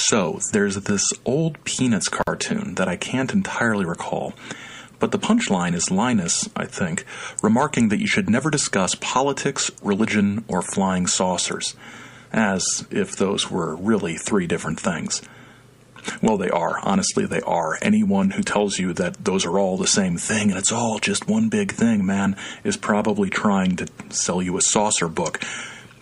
So, there's this old Peanuts cartoon that I can't entirely recall, but the punchline is Linus, I think, remarking that you should never discuss politics, religion, or flying saucers, as if those were really three different things. Well, they are. Honestly, they are. Anyone who tells you that those are all the same thing and it's all just one big thing, man, is probably trying to sell you a saucer book.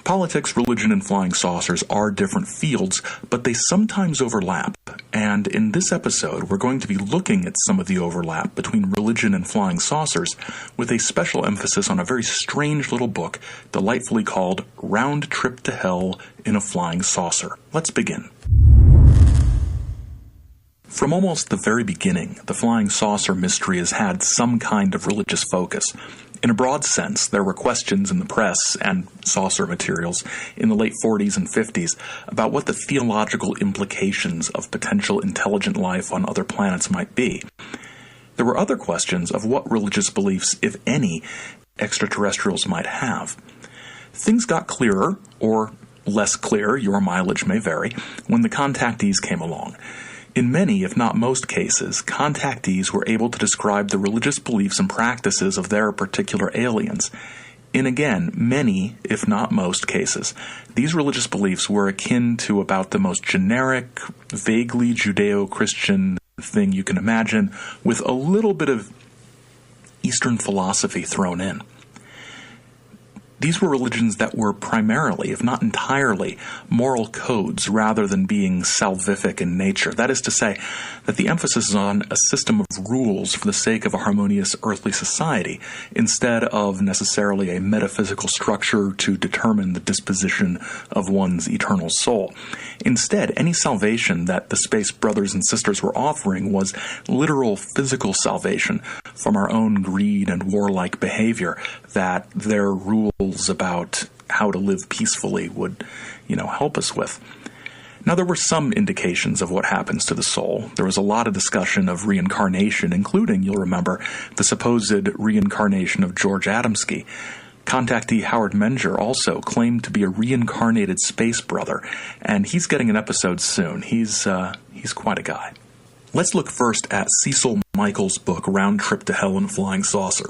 Politics, religion, and flying saucers are different fields, but they sometimes overlap. And in this episode, we're going to be looking at some of the overlap between religion and flying saucers, with a special emphasis on a very strange little book, delightfully called Round Trip to Hell in a Flying Saucer. Let's begin. From almost the very beginning, the flying saucer mystery has had some kind of religious focus. In a broad sense, there were questions in the press and saucer materials in the late 40s and 50s about what the theological implications of potential intelligent life on other planets might be. There were other questions of what religious beliefs, if any, extraterrestrials might have. Things got clearer, or less clear, your mileage may vary, when the contactees came along. In many, if not most cases, contactees were able to describe the religious beliefs and practices of their particular aliens. In again, many, if not most cases, these religious beliefs were akin to about the most generic, vaguely Judeo-Christian thing you can imagine, with a little bit of Eastern philosophy thrown in. These were religions that were primarily, if not entirely, moral codes rather than being salvific in nature. That is to say, that the emphasis is on a system of rules for the sake of a harmonious earthly society, instead of necessarily a metaphysical structure to determine the disposition of one's eternal soul. Instead, any salvation that the space brothers and sisters were offering was literal physical salvation from our own greed and warlike behavior that their rules about how to live peacefully would, help us with. Now, there were some indications of what happens to the soul. There was a lot of discussion of reincarnation, including, you'll remember, the supposed reincarnation of George Adamski. Contactee Howard Menger also claimed to be a reincarnated space brother, and he's getting an episode soon. He's quite a guy. Let's look first at Cecil Michael's book, Round Trip to Hell in a Flying Saucer.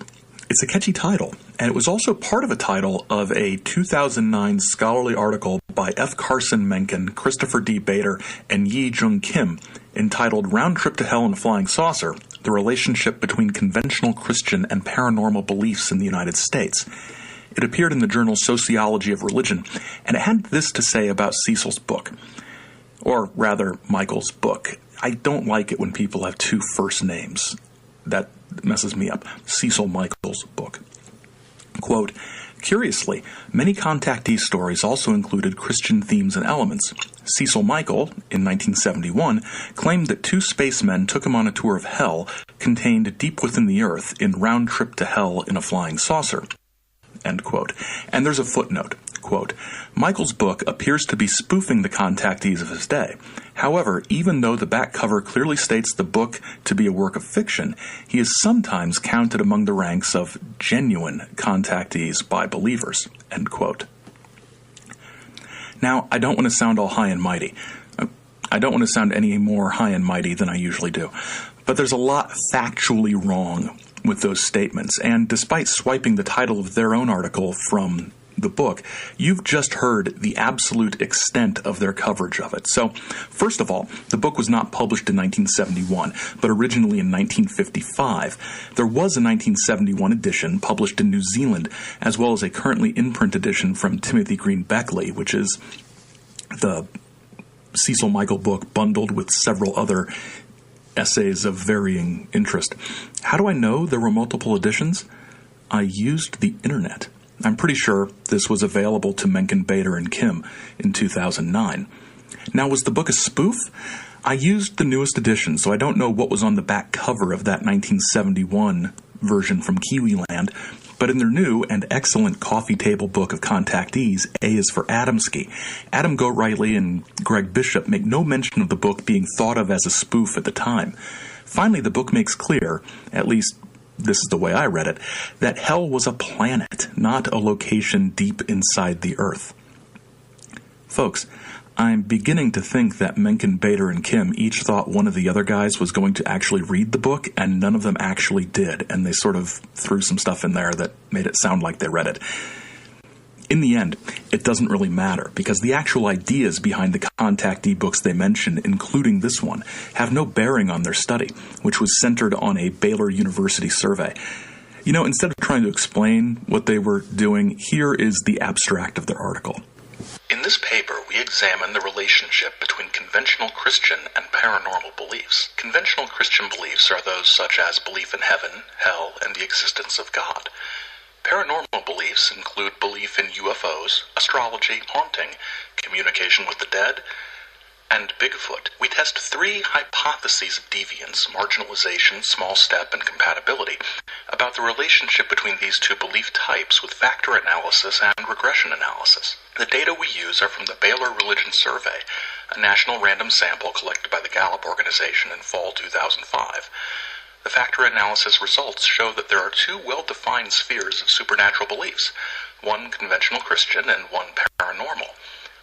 It's a catchy title, and it was also part of a title of a 2009 scholarly article by F. Carson Mencken, Christopher D. Bader, and Yi Jung Kim, entitled Round Trip to Hell in a Flying Saucer, The Relationship Between Conventional Christian and Paranormal Beliefs in the United States. It appeared in the journal Sociology of Religion, and it had this to say about Cecil's book. Or rather, Michael's book. I don't like it when people have two first names. That messes me up. Cecil Michael's book. Quote, curiously, many contactee stories also included Christian themes and elements. Cecil Michael, in 1971, claimed that two spacemen took him on a tour of hell contained deep within the Earth in Round Trip to Hell in a Flying Saucer. End quote. And there's a footnote. Quote, Michael's book appears to be spoofing the contactees of his day. However, even though the back cover clearly states the book to be a work of fiction, he is sometimes counted among the ranks of genuine contactees by believers. End quote. Now, I don't want to sound all high and mighty. I don't want to sound any more high and mighty than I usually do. But there's a lot factually wrong with those statements, and despite swiping the title of their own article from the book, you've just heard the absolute extent of their coverage of it. So, first of all, the book was not published in 1971, but originally in 1955. There was a 1971 edition published in New Zealand, as well as a currently in-print edition from Timothy Green Beckley, which is the Cecil Michael book bundled with several other essays of varying interest. How do I know there were multiple editions? I used the internet. I'm pretty sure this was available to Mencken, Bader, and Kim in 2009. Now, was the book a spoof? I used the newest edition, so I don't know what was on the back cover of that 1971 version from Kiwiland, but in their new and excellent coffee table book of contactees, A is for Adamski, Adam Goat-Riley and Greg Bishop make no mention of the book being thought of as a spoof at the time. Finally, the book makes clear, at least this is the way I read it, that hell was a planet, not a location deep inside the Earth. Folks, I'm beginning to think that Mencken, Bader, and Kim each thought one of the other guys was going to actually read the book, and none of them actually did, and they sort of threw some stuff in there that made it sound like they read it. In the end, it doesn't really matter, because the actual ideas behind the contactee books they mention, including this one, have no bearing on their study, which was centered on a Baylor University survey. You know, instead of trying to explain what they were doing, here is the abstract of their article. In this paper, we examine the relationship between conventional Christian and paranormal beliefs. Conventional Christian beliefs are those such as belief in heaven, hell, and the existence of God. Paranormal beliefs include belief in UFOs, astrology, haunting, communication with the dead, and Bigfoot. We test 3 hypotheses of deviance, marginalization, small step, and compatibility about the relationship between these 2 belief types with factor analysis and regression analysis. The data we use are from the Baylor Religion Survey, a national random sample collected by the Gallup organization in fall 2005. The factor analysis results show that there are 2 well-defined spheres of supernatural beliefs, one conventional Christian and one paranormal.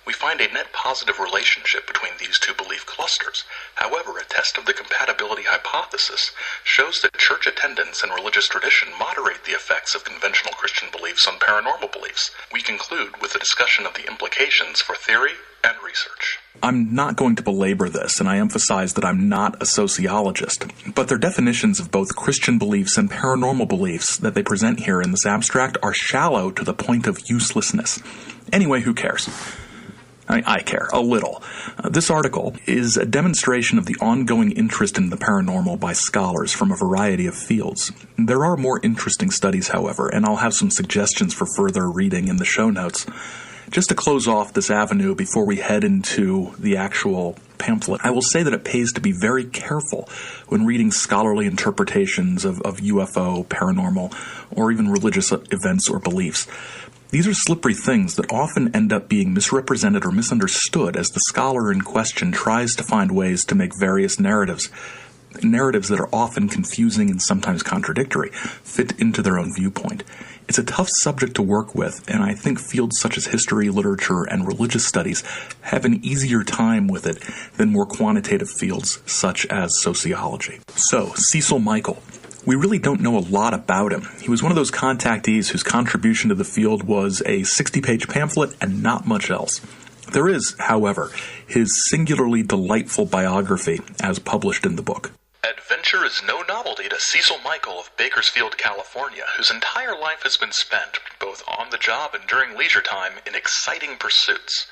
We find a net positive relationship between these 2 belief clusters. However, a test of the compatibility hypothesis shows that church attendance and religious tradition moderate the effects of conventional Christian beliefs on paranormal beliefs. We conclude with a discussion of the implications for theory and research. I'm not going to belabor this, and I emphasize that I'm not a sociologist, but their definitions of both Christian beliefs and paranormal beliefs that they present here in this abstract are shallow to the point of uselessness. Anyway, who cares? I care, a little. This article is a demonstration of the ongoing interest in the paranormal by scholars from a variety of fields. There are more interesting studies, however, and I'll have some suggestions for further reading in the show notes. Just to close off this avenue before we head into the actual pamphlet, I will say that it pays to be very careful when reading scholarly interpretations of UFO, paranormal, or even religious events or beliefs. These are slippery things that often end up being misrepresented or misunderstood as the scholar in question tries to find ways to make various narratives that are often confusing and sometimes contradictory, fit into their own viewpoint. It's a tough subject to work with, and I think fields such as history, literature, and religious studies have an easier time with it than more quantitative fields such as sociology. So, Cecil Michael. We really don't know a lot about him. He was one of those contactees whose contribution to the field was a 60-page pamphlet and not much else. There is, however, his singularly delightful biography as published in the book. Adventure is no novelty to Cecil Michael of Bakersfield, California, whose entire life has been spent, both on the job and during leisure time, in exciting pursuits.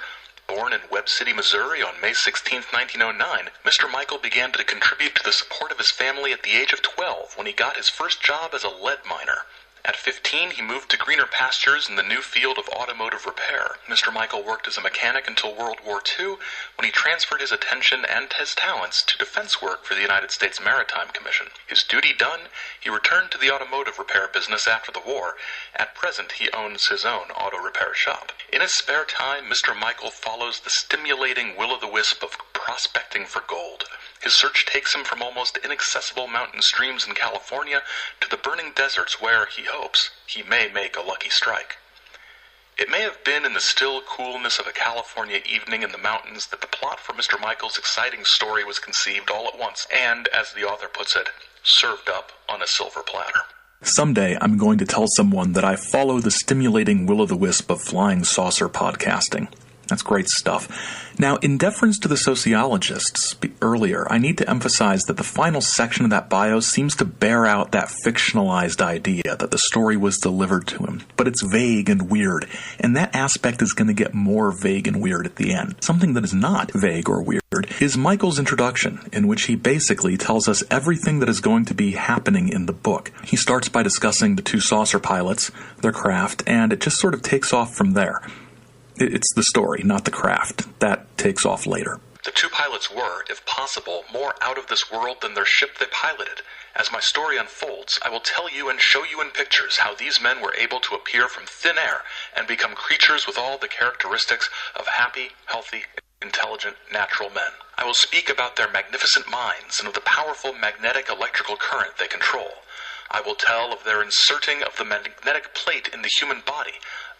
Born in Webb City, Missouri on May 16, 1909, Mr. Michael began to contribute to the support of his family at the age of 12 when he got his first job as a lead miner. At 15, he moved to greener pastures in the new field of automotive repair. Mr. Michael worked as a mechanic until World War II, when he transferred his attention and his talents to defense work for the United States Maritime Commission. His duty done, he returned to the automotive repair business after the war. At present, he owns his own auto repair shop. In his spare time, Mr. Michael follows the stimulating will-o'-the-wisp of prospecting for gold. His search takes him from almost inaccessible mountain streams in California to the burning deserts where, he hopes, he may make a lucky strike. It may have been in the still coolness of a California evening in the mountains that the plot for Mr. Michael's exciting story was conceived all at once and, as the author puts it, served up on a silver platter. Someday I'm going to tell someone that I follow the stimulating will-o'-the-wisp of flying saucer podcasting. That's great stuff. Now, in deference to the sociologists earlier, I need to emphasize that the final section of that bio seems to bear out that fictionalized idea that the story was delivered to him. But it's vague and weird, and that aspect is going to get more vague and weird at the end. Something that is not vague or weird is Michael's introduction, in which he basically tells us everything that is going to be happening in the book. He starts by discussing the 2 saucer pilots, their craft, and it just sort of takes off from there. It's the story, not the craft. That takes off later. The 2 pilots were, if possible, more out of this world than their ship they piloted. As my story unfolds, I will tell you and show you in pictures how these men were able to appear from thin air and become creatures with all the characteristics of happy, healthy, intelligent, natural men. I will speak about their magnificent minds and of the powerful magnetic electrical current they control. I will tell of their inserting of the magnetic plate in the human body,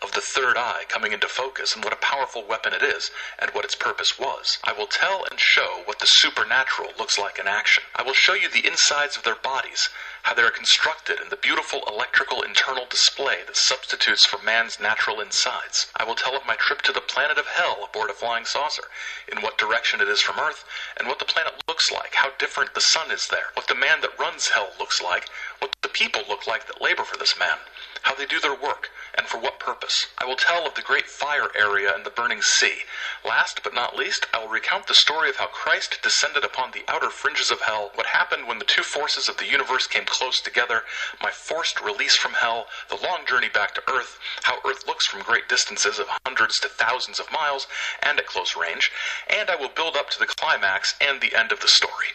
of the third eye coming into focus and what a powerful weapon it is and what its purpose was. I will tell and show what the supernatural looks like in action. I will show you the insides of their bodies, how they are constructed, and the beautiful electrical internal display that substitutes for man's natural insides. I will tell of my trip to the planet of hell aboard a flying saucer, in what direction it is from Earth, and what the planet looks like, how different the sun is there, what the man that runs hell looks like, what the people look like that labor for this man, how they do their work, and for what purpose. I will tell of the great fire area and the burning sea. Last but not least, I will recount the story of how Christ descended upon the outer fringes of hell, what happened when the two forces of the universe came close together, my forced release from hell, the long journey back to Earth, how Earth looks from great distances of hundreds to thousands of miles, and at close range, and I will build up to the climax and the end of the story.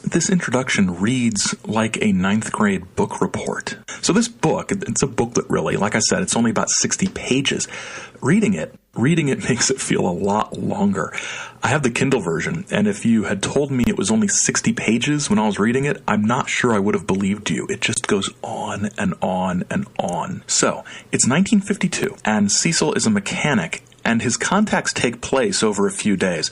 This introduction reads like a 9th grade book report. So this book, it's a booklet really. Like I said, it's only about 60 pages. Reading it makes it feel a lot longer. I have the Kindle version, and if you had told me it was only 60 pages when I was reading it, I'm not sure I would have believed you. It just goes on and on and on. So, it's 1952, and Cecil is a mechanic, and his contacts take place over a few days.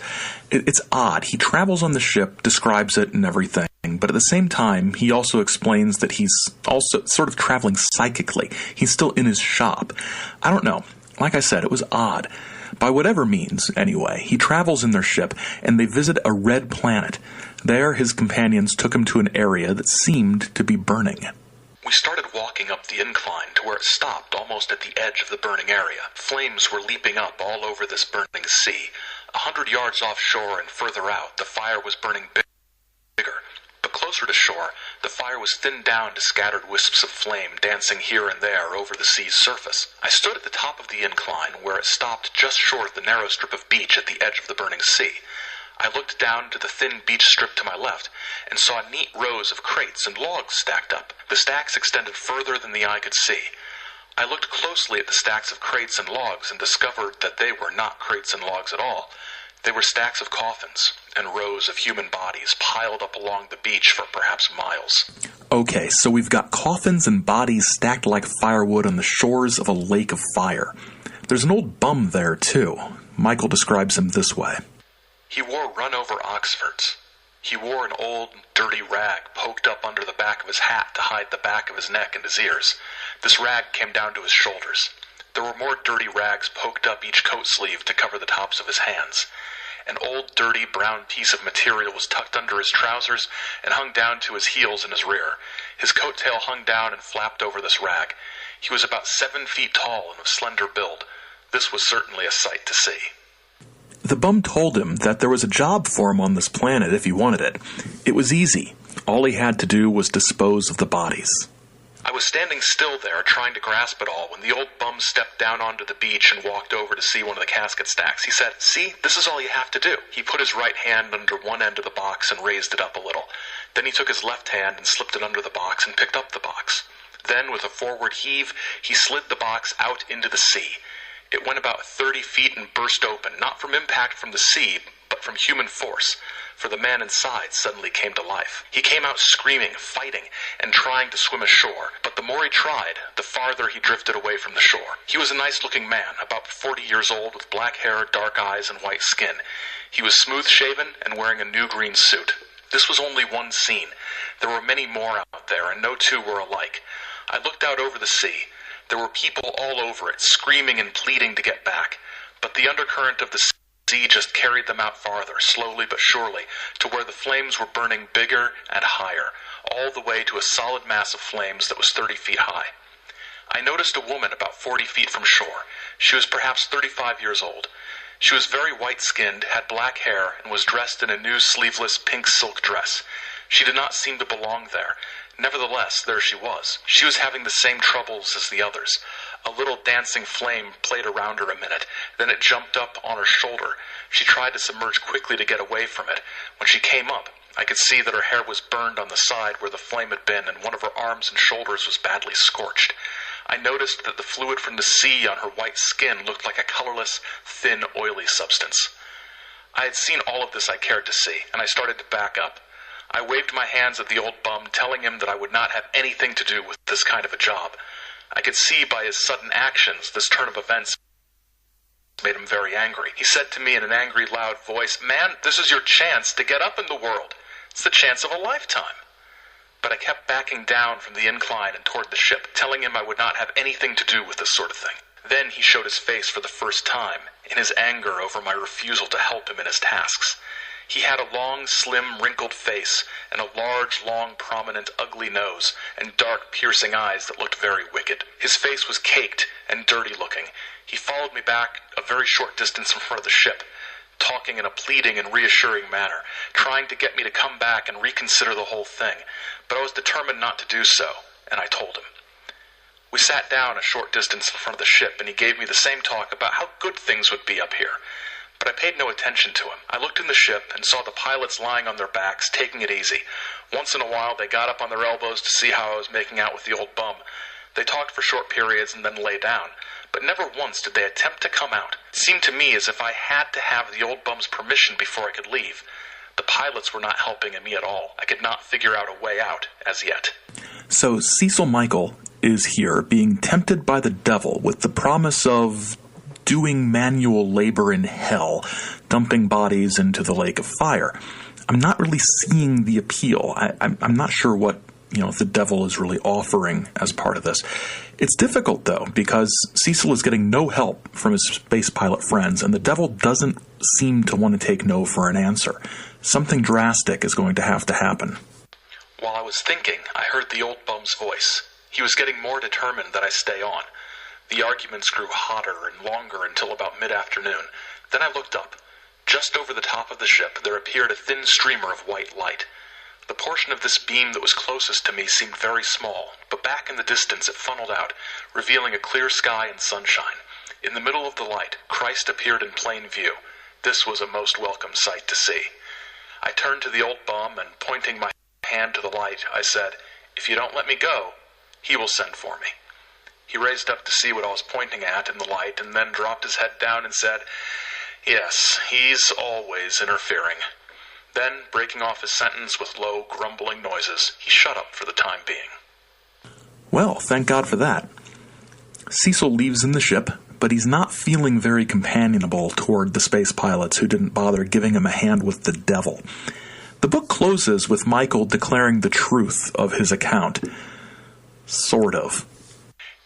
It's odd. He travels on the ship, describes it and everything, but at the same time, he also explains that he's also sort of traveling psychically. He's still in his shop. I don't know. Like I said, it was odd. By whatever means, anyway, he travels in their ship, and they visit a red planet. There, his companions took him to an area that seemed to be burning. We started walking up the incline to where it stopped almost at the edge of the burning area. Flames were leaping up all over this burning sea. 100 yards offshore and further out, the fire was burning bigger. But closer to shore, the fire was thinned down to scattered wisps of flame dancing here and there over the sea's surface. I stood at the top of the incline where it stopped just short of the narrow strip of beach at the edge of the burning sea. I looked down to the thin beach strip to my left and saw neat rows of crates and logs stacked up. The stacks extended further than the eye could see. I looked closely at the stacks of crates and logs and discovered that they were not crates and logs at all. They were stacks of coffins and rows of human bodies piled up along the beach for perhaps miles. Okay, so we've got coffins and bodies stacked like firewood on the shores of a lake of fire. There's an old bum there, too. Michael describes him this way. He wore run-over Oxfords. He wore an old, dirty rag poked up under the back of his hat to hide the back of his neck and his ears. This rag came down to his shoulders. There were more dirty rags poked up each coat sleeve to cover the tops of his hands. An old, dirty, brown piece of material was tucked under his trousers and hung down to his heels in his rear. His coat tail hung down and flapped over this rag. He was about 7 feet tall and of slender build. This was certainly a sight to see. The bum told him that there was a job for him on this planet if he wanted it. It was easy. All he had to do was dispose of the bodies. I was standing still there, trying to grasp it all, when the old bum stepped down onto the beach and walked over to see one of the casket stacks. He said, "See, this is all you have to do." He put his right hand under one end of the box and raised it up a little. Then he took his left hand and slipped it under the box and picked up the box. Then, with a forward heave, he slid the box out into the sea. It went about 30 feet and burst open, not from impact from the sea, but from human force, for the man inside suddenly came to life. He came out screaming, fighting, and trying to swim ashore, but the more he tried, the farther he drifted away from the shore. He was a nice-looking man, about 40 years old, with black hair, dark eyes, and white skin. He was smooth-shaven and wearing a new green suit. This was only one scene. There were many more out there, and no two were alike. I looked out over the sea. There were people all over it, screaming and pleading to get back, but the undercurrent of the sea just carried them out farther, slowly but surely, to where the flames were burning bigger and higher, all the way to a solid mass of flames that was 30 feet high. I noticed a woman about 40 feet from shore. She was perhaps 35 years old. She was very white-skinned, had black hair, and was dressed in a new sleeveless pink silk dress. She did not seem to belong there. Nevertheless, there she was. She was having the same troubles as the others. A little dancing flame played around her a minute. Then it jumped up on her shoulder. She tried to submerge quickly to get away from it. When she came up, I could see that her hair was burned on the side where the flame had been, and one of her arms and shoulders was badly scorched. I noticed that the fluid from the sea on her white skin looked like a colorless, thin, oily substance. I had seen all of this I cared to see, and I started to back up. I waved my hands at the old bum, telling him that I would not have anything to do with this kind of a job. I could see by his sudden actions this turn of events made him very angry. He said to me in an angry, loud voice, "Man, this is your chance to get up in the world. It's the chance of a lifetime." But I kept backing down from the incline and toward the ship, telling him I would not have anything to do with this sort of thing. Then he showed his face for the first time, in his anger over my refusal to help him in his tasks. He had a long, slim, wrinkled face, and a large, long, prominent, ugly nose, and dark, piercing eyes that looked very wicked. His face was caked and dirty-looking. He followed me back a very short distance in front of the ship, talking in a pleading and reassuring manner, trying to get me to come back and reconsider the whole thing, but I was determined not to do so, and I told him. We sat down a short distance in front of the ship, and he gave me the same talk about how good things would be up here. But I paid no attention to him. I looked in the ship and saw the pilots lying on their backs, taking it easy. Once in a while, they got up on their elbows to see how I was making out with the old bum. They talked for short periods and then lay down, but never once did they attempt to come out. It seemed to me as if I had to have the old bum's permission before I could leave. The pilots were not helping me at all. I could not figure out a way out as yet. So Cecil Michael is here being tempted by the devil with the promise of doing manual labor in hell, dumping bodies into the lake of fire. I'm not really seeing the appeal. I'm not sure what, if the devil is really offering as part of this. It's difficult, though, because Cecil is getting no help from his space pilot friends, and the devil doesn't seem to want to take no for an answer. Something drastic is going to have to happen. While I was thinking, I heard the old bum's voice. He was getting more determined that I stay on. The arguments grew hotter and longer until about mid-afternoon. Then I looked up. Just over the top of the ship, there appeared a thin streamer of white light. The portion of this beam that was closest to me seemed very small, but back in the distance it funneled out, revealing a clear sky and sunshine. In the middle of the light, Christ appeared in plain view. This was a most welcome sight to see. I turned to the old bum and, pointing my hand to the light, I said, "If you don't let me go, he will send for me." He raised up to see what I was pointing at in the light, and then dropped his head down and said, "Yes, he's always interfering." Then, breaking off his sentence with low, grumbling noises, he shut up for the time being. Well, thank God for that. Cecil leaves in the ship, but he's not feeling very companionable toward the space pilots who didn't bother giving him a hand with the devil. The book closes with Michael declaring the truth of his account. Sort of.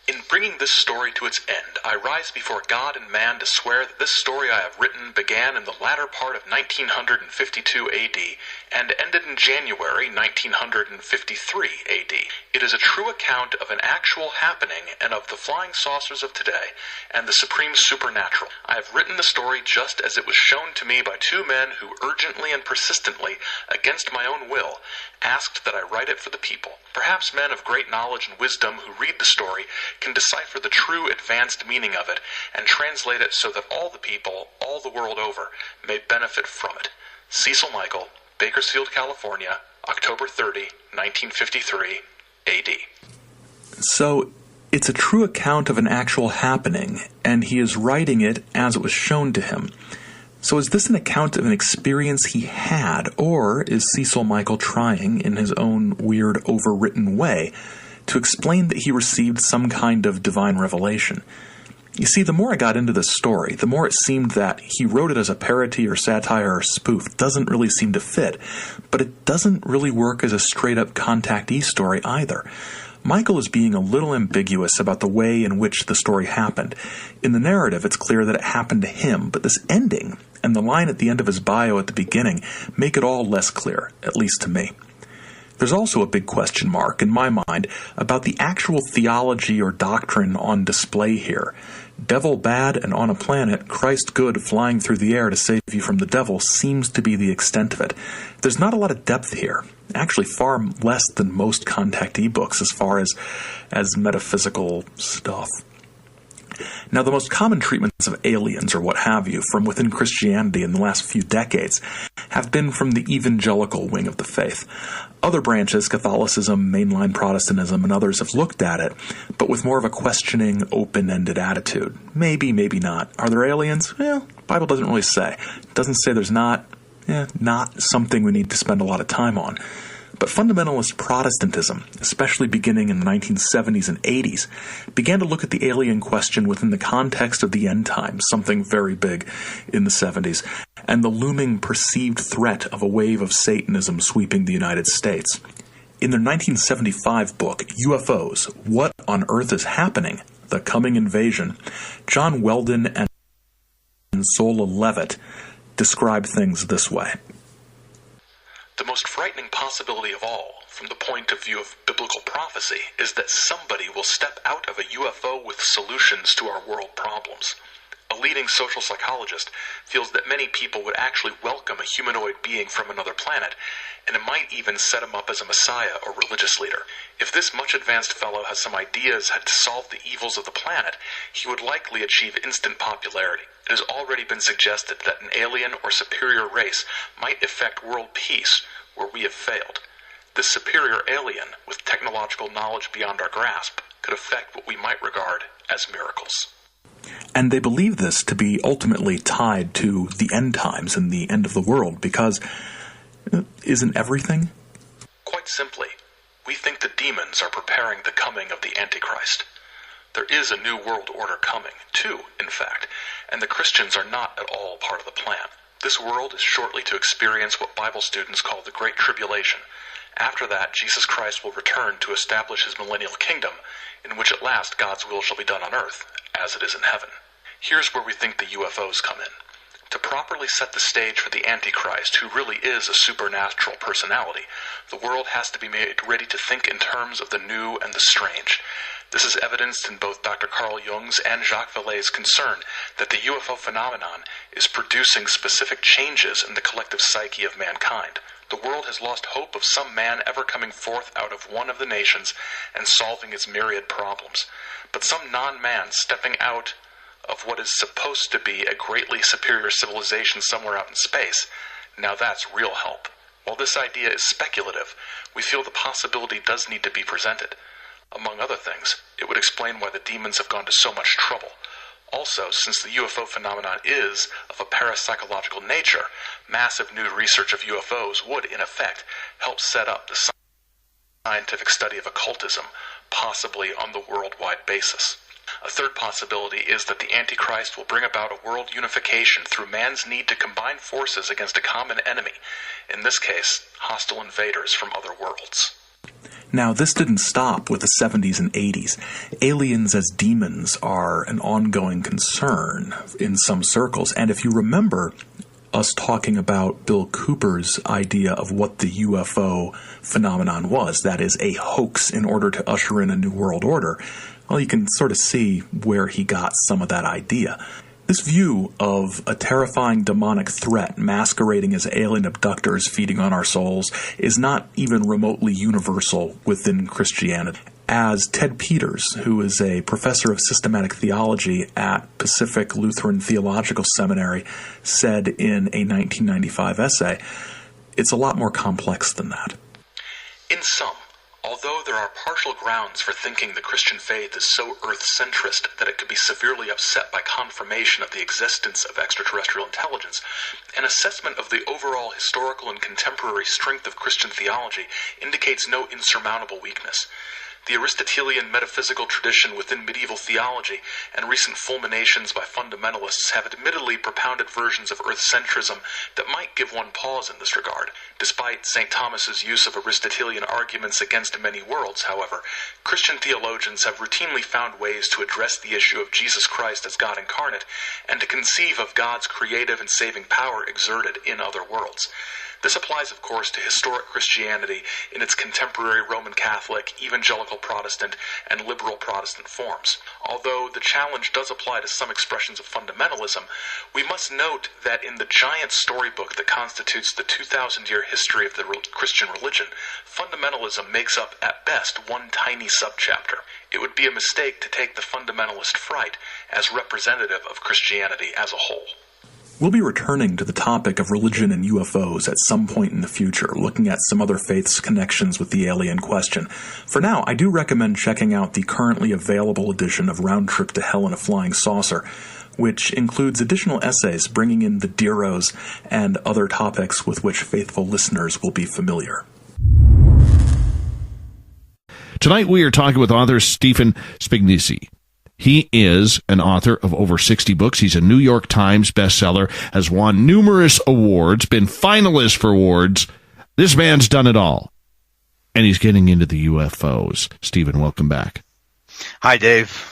In bringing this story to its end, I rise before God and man to swear that this story I have written began in the latter part of 1952 AD and ended in January 1953 AD. It is a true account of an actual happening and of the flying saucers of today and the supreme supernatural. I have written the story just as it was shown to me by two men who urgently and persistently, against my own will, asked that I write it for the people. Perhaps men of great knowledge and wisdom who read the story can decipher the true advanced meaning of it and translate it so that all the people, all the world over, may benefit from it. Cecil Michael, Bakersfield, California, October 30, 1953, AD. So, it's a true account of an actual happening, and he is writing it as it was shown to him. So is this an account of an experience he had, or is Cecil Michael trying, in his own weird, overwritten way, to explain that he received some kind of divine revelation? You see, the more I got into this story, the more it seemed that he wrote it as a parody or satire or spoof. It doesn't really seem to fit, but it doesn't really work as a straight-up contactee story either. Michael is being a little ambiguous about the way in which the story happened. In the narrative, it's clear that it happened to him, but this ending and the line at the end of his bio at the beginning make it all less clear, at least to me. There's also a big question mark, in my mind, about the actual theology or doctrine on display here. Devil bad and on a planet, Christ good flying through the air to save you from the devil seems to be the extent of it. There's not a lot of depth here. Actually, far less than most contactee books as far as metaphysical stuff. Now, the most common treatments of aliens or what have you from within Christianity in the last few decades have been from the evangelical wing of the faith. Other branches, Catholicism, mainline Protestantism, and others have looked at it, but with more of a questioning, open-ended attitude. Maybe, maybe not. Are there aliens? Well, the Bible doesn't really say. It doesn't say there's not. Not something we need to spend a lot of time on. But fundamentalist Protestantism, especially beginning in the 1970s and 80s, began to look at the alien question within the context of the end times, something very big in the 70s, and the looming perceived threat of a wave of Satanism sweeping the United States. In their 1975 book, UFOs, What on Earth is Happening? The Coming Invasion, John Weldon and Zola Levitt describe things this way. The most frightening possibility of all, from the point of view of biblical prophecy, is that somebody will step out of a UFO with solutions to our world problems. A leading social psychologist feels that many people would actually welcome a humanoid being from another planet, and it might even set him up as a messiah or religious leader. If this much-advanced fellow has some ideas to solve the evils of the planet, he would likely achieve instant popularity. It has already been suggested that an alien or superior race might effect world peace where we have failed. This superior alien, with technological knowledge beyond our grasp, could effect what we might regard as miracles. And they believe this to be ultimately tied to the end times and the end of the world, because isn't everything? Quite simply, we think the demons are preparing the coming of the Antichrist. There is a new world order coming, two, in fact, and the Christians are not at all part of the plan. This world is shortly to experience what Bible students call the Great Tribulation. After that, Jesus Christ will return to establish his millennial kingdom, in which at last God's will shall be done on earth, as it is in heaven. Here's where we think the UFOs come in. To properly set the stage for the Antichrist, who really is a supernatural personality, the world has to be made ready to think in terms of the new and the strange. This is evidenced in both Dr. Carl Jung's and Jacques Vallée's concern that the UFO phenomenon is producing specific changes in the collective psyche of mankind. The world has lost hope of some man ever coming forth out of one of the nations and solving its myriad problems. But some non-man stepping out of what is supposed to be a greatly superior civilization somewhere out in space, now that's real help. While this idea is speculative, we feel the possibility does need to be presented. Among other things, it would explain why the demons have gone to so much trouble. Also, since the UFO phenomenon is of a parapsychological nature, massive new research of UFOs would, in effect, help set up the scientific study of occultism, possibly on the worldwide basis. A third possibility is that the Antichrist will bring about a world unification through man's need to combine forces against a common enemy, in this case, hostile invaders from other worlds. Now, this didn't stop with the 70s and 80s. Aliens as demons are an ongoing concern in some circles. And if you remember us talking about Bill Cooper's idea of what the UFO phenomenon was, that is, a hoax in order to usher in a new world order, well, you can sort of see where he got some of that idea. This view of a terrifying demonic threat masquerading as alien abductors feeding on our souls is not even remotely universal within Christianity. As Ted Peters, who is a professor of systematic theology at Pacific Lutheran Theological Seminary, said in a 1995 essay, it's a lot more complex than that. In sum, although there are partial grounds for thinking the Christian faith is so earth-centrist that it could be severely upset by confirmation of the existence of extraterrestrial intelligence, an assessment of the overall historical and contemporary strength of Christian theology indicates no insurmountable weakness. The Aristotelian metaphysical tradition within medieval theology and recent fulminations by fundamentalists have admittedly propounded versions of earth-centrism that might give one pause in this regard. Despite St. Thomas's use of Aristotelian arguments against many worlds, however, Christian theologians have routinely found ways to address the issue of Jesus Christ as God incarnate and to conceive of God's creative and saving power exerted in other worlds. This applies, of course, to historic Christianity in its contemporary Roman Catholic, evangelical Protestant, and liberal Protestant forms. Although the challenge does apply to some expressions of fundamentalism, we must note that in the giant storybook that constitutes the 2,000-year history of the Christian religion, fundamentalism makes up, at best, one tiny subchapter. It would be a mistake to take the fundamentalist fright as representative of Christianity as a whole. We'll be returning to the topic of religion and UFOs at some point in the future, looking at some other faiths' connections with the alien question. For now, I do recommend checking out the currently available edition of Round Trip to Hell in a Flying Saucer, which includes additional essays bringing in the Deros and other topics with which faithful listeners will be familiar. Tonight we are talking with author Stephen Spignesi. He is an author of over 60 books. He's a New York Times bestseller, has won numerous awards, been finalist for awards. This man's done it all. And he's getting into the UFOs. Stephen, welcome back. Hi, Dave.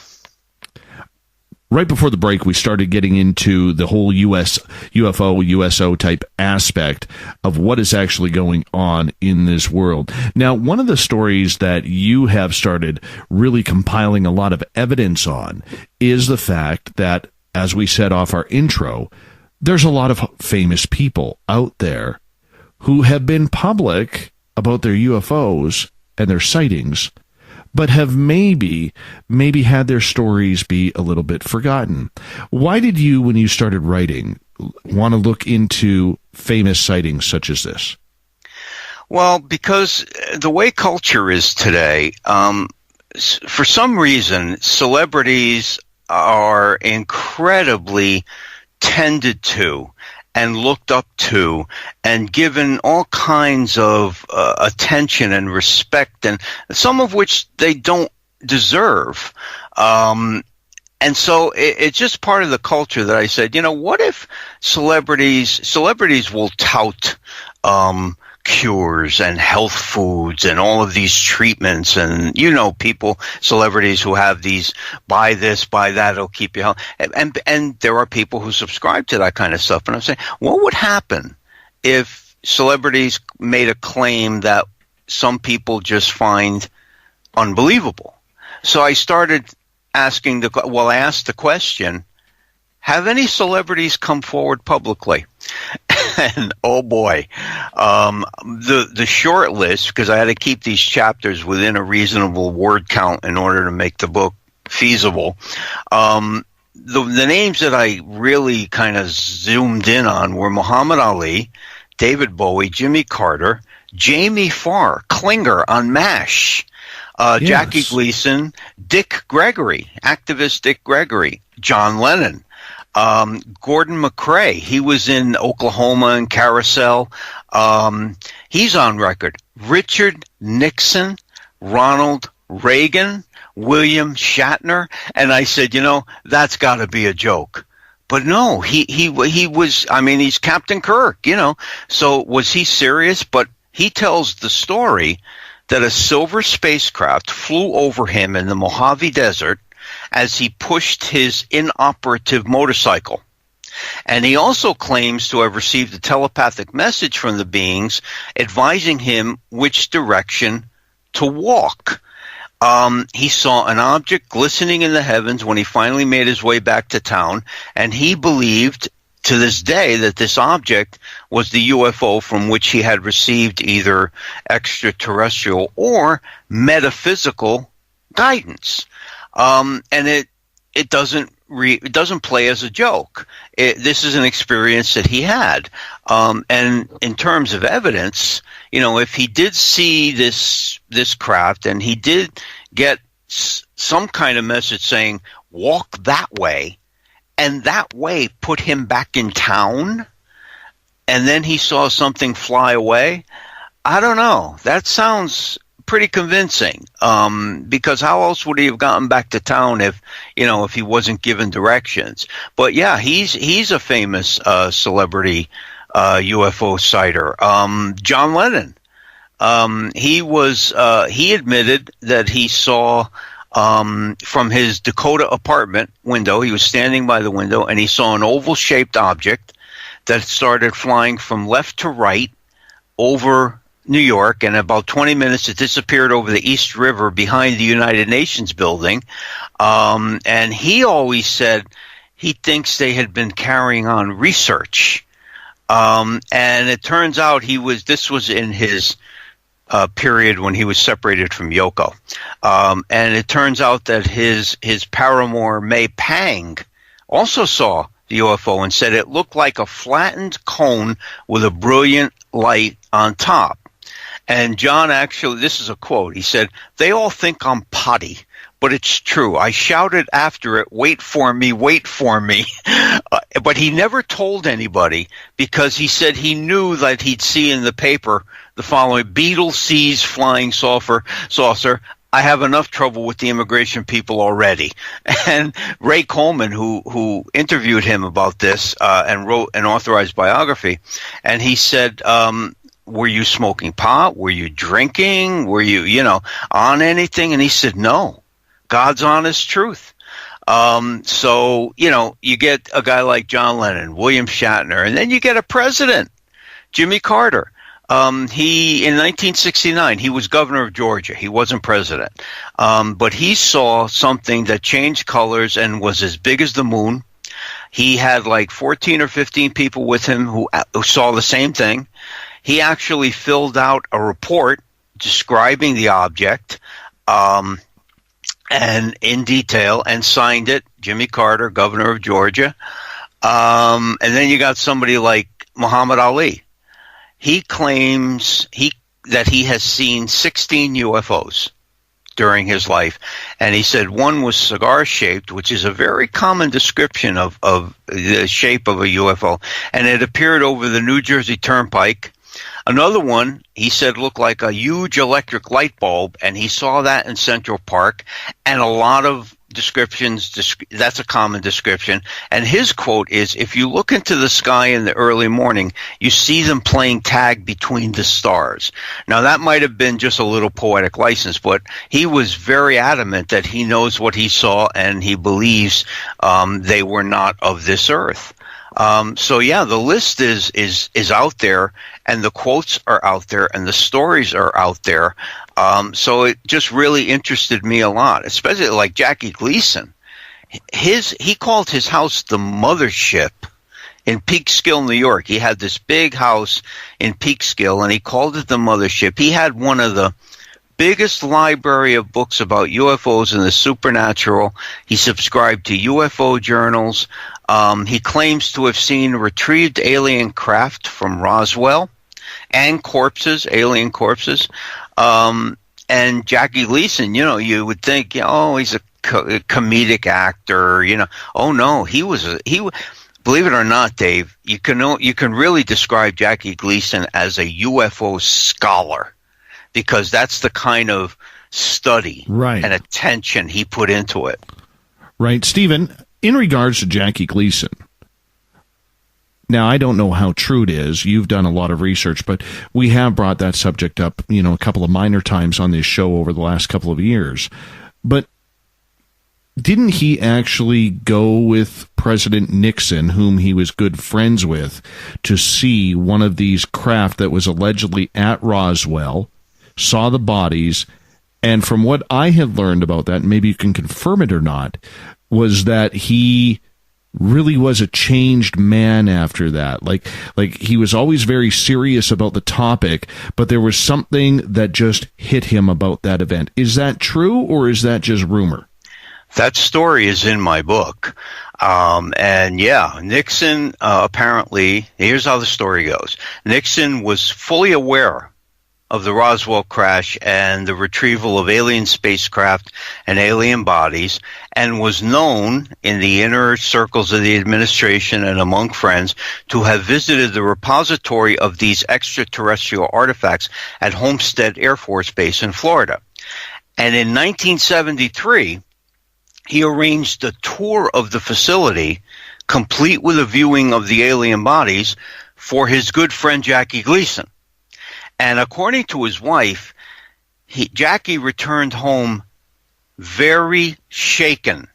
Right before the break, we started getting into the whole UFO, USO type aspect of what is actually going on in this world. Now, one of the stories that you have started really compiling a lot of evidence on is the fact that, as we said off our intro, there's a lot of famous people out there who have been public about their UFOs and their sightings, but have maybe had their stories be a little bit forgotten. Why did you, when you started writing, want to look into famous sightings such as this? Well, because the way culture is today, for some reason, celebrities are incredibly tended to and looked up to and given all kinds of attention and respect, and some of which they don't deserve. And so it's just part of the culture that I said, what if celebrities will tout cures and health foods and all of these treatments, and celebrities who have these buy this, buy that, it'll keep you healthy, and there are people who subscribe to that kind of stuff. And I'm saying, what would happen if celebrities made a claim that some people just find unbelievable? So I started asking I asked the question, have any celebrities come forward publicly? And oh boy, the short list, because I had to keep these chapters within a reasonable word count in order to make the book feasible. The names that I really kind of zoomed in on were Muhammad Ali, David Bowie, Jimmy Carter, Jamie Farr, Klinger on MASH, yes. Jackie Gleason, Dick Gregory, activist Dick Gregory, John Lennon, Gordon McRae, he was in Oklahoma and Carousel. He's on record. Richard Nixon, Ronald Reagan, William Shatner. And I said, that's got to be a joke. But no, he was, he's Captain Kirk, So was he serious? But he tells the story that a silver spacecraft flew over him in the Mojave Desert as he pushed his inoperative motorcycle. And he also claims to have received a telepathic message from the beings advising him which direction to walk. He saw an object glistening in the heavens when he finally made his way back to town, and he believed to this day that this object was the UFO from which he had received either extraterrestrial or metaphysical guidance. And it doesn't play as a joke. This is an experience that he had. And in terms of evidence, if he did see this craft and he did get some kind of message saying, walk that way, and that way put him back in town, and then he saw something fly away, I don't know. That sounds pretty convincing, because how else would he have gotten back to town if he wasn't given directions? But yeah, he's a famous celebrity UFO sighter. John Lennon, he admitted that he saw from his Dakota apartment window, he was standing by the window, and he saw an oval-shaped object that started flying from left to right over New York, and in about 20 minutes it disappeared over the East River behind the United Nations building. And he always said he thinks they had been carrying on research. And it turns out this was in his period when he was separated from Yoko. And it turns out that his paramour, May Pang, also saw the UFO and said it looked like a flattened cone with a brilliant light on top. And John actually, this is a quote, he said, "They all think I'm potty, but it's true. I shouted after it, 'Wait for me, wait for me.'" But he never told anybody because he said he knew that he'd see in the paper the following: "Beetle sees flying saucer. I have enough trouble with the immigration people already. And Ray Coleman, who interviewed him about this and wrote an authorized biography, and he said, were you smoking pot? Were you drinking? Were you, on anything? And he said, no, God's honest truth. So, you get a guy like John Lennon, William Shatner, and then you get a president, Jimmy Carter. In 1969, he was governor of Georgia. He wasn't president. But he saw something that changed colors and was as big as the moon. He had like 14 or 15 people with him who saw the same thing. He actually filled out a report describing the object, and in detail, and signed it, Jimmy Carter, governor of Georgia. And then you got somebody like Muhammad Ali. He claims that he has seen 16 UFOs during his life, and he said one was cigar-shaped, which is a very common description of the shape of a UFO, and it appeared over the New Jersey Turnpike. Another one, he said, looked like a huge electric light bulb, and he saw that in Central Park, and a lot of descriptions, that's a common description. And his quote is, if you look into the sky in the early morning, you see them playing tag between the stars. Now, that might have been just a little poetic license, but he was very adamant that he knows what he saw, and he believes they were not of this earth. So yeah, the list is out there, and the quotes are out there, and the stories are out there. So it just really interested me a lot, especially like Jackie Gleason. He called his house the mothership in Peekskill, New York. He had this big house in Peekskill, and he called it the mothership. He had one of the biggest library of books about UFOs and the supernatural. He subscribed to UFO journals. He claims to have seen retrieved alien craft from Roswell and corpses, alien corpses. And Jackie Gleason, you would think, he's a comedic actor, Oh no, he believe it or not, Dave, you can really describe Jackie Gleason as a UFO scholar, because that's the kind of study and attention he put into it. Right. Stephen, in regards to Jackie Gleason, now I don't know how true it is. You've done a lot of research, but we have brought that subject up, a couple of minor times on this show over the last couple of years. But didn't he actually go with President Nixon, whom he was good friends with, to see one of these craft that was allegedly at Roswell, saw the bodies, and from what I had learned about that, maybe you can confirm it or not, was that he really was a changed man after that. Like he was always very serious about the topic, but there was something that just hit him about that event. Is that true, or is that just rumor? That story is in my book. And yeah, Nixon, apparently, here's how the story goes. Nixon was fully aware of the Roswell crash and the retrieval of alien spacecraft and alien bodies, and was known in the inner circles of the administration and among friends to have visited the repository of these extraterrestrial artifacts at Homestead Air Force Base in Florida. And in 1973, he arranged a tour of the facility, complete with a viewing of the alien bodies, for his good friend Jackie Gleason. And according to his wife, Jackie returned home very shaken.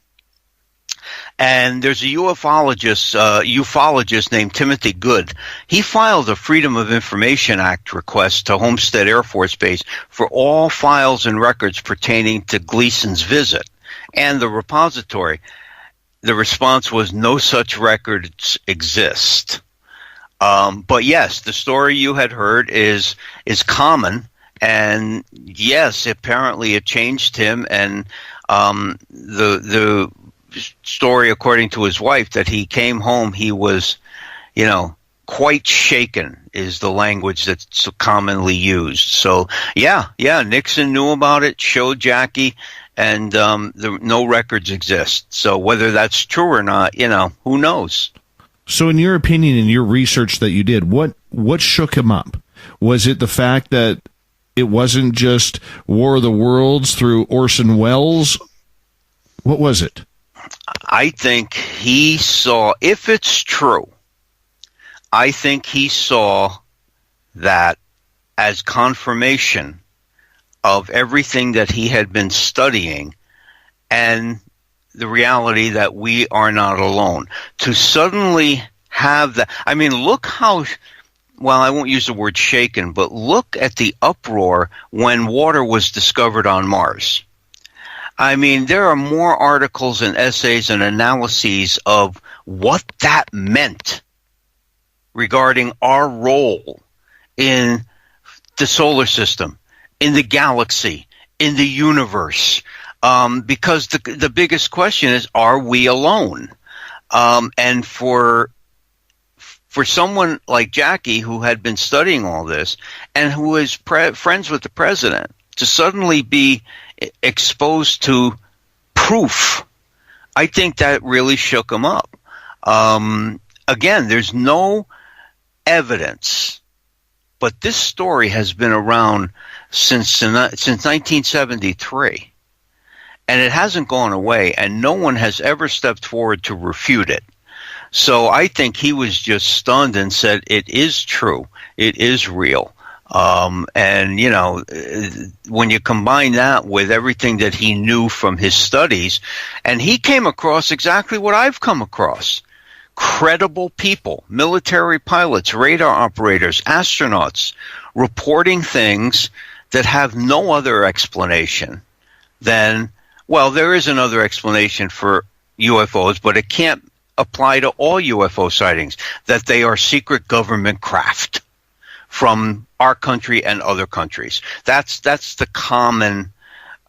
And there's a ufologist named Timothy Good. He filed a Freedom of Information Act request to Homestead Air Force Base for all files and records pertaining to Gleason's visit and the repository. The response was, no such records exist. But yes, the story you had heard is common, and yes, apparently it changed him. And the story, according to his wife, that he came home, he was, quite shaken, is the language that's so commonly used. So yeah, Nixon knew about it, showed Jackie, and no records exist. So whether that's true or not, who knows? So in your opinion, in your research that you did, what shook him up? Was it the fact that it wasn't just War of the Worlds through Orson Welles? What was it? I think he saw, if it's true, I think he saw that as confirmation of everything that he had been studying and the reality that we are not alone. To suddenly have that, I mean, look how, well, I won't use the word shaken, but look at the uproar when water was discovered on Mars. I mean, there are more articles and essays and analyses of what that meant regarding our role in the solar system, in the galaxy, in the universe. Because the biggest question is, are we alone? And for someone like Jackie, who had been studying all this and who is friends with the president, to suddenly be exposed to proof, I think that really shook him up. Again, there's no evidence, but this story has been around since 1973, and it hasn't gone away, and no one has ever stepped forward to refute it. So I think he was just stunned and said, it is true. It is real. And, you know, when you combine that with everything that he knew from his studies, and he came across exactly what I've come across. Credible people, military pilots, radar operators, astronauts, reporting things that have no other explanation than, well, there is another explanation for UFOs, but it can't apply to all UFO sightings, that they are secret government craft from our country and other countries. That's the common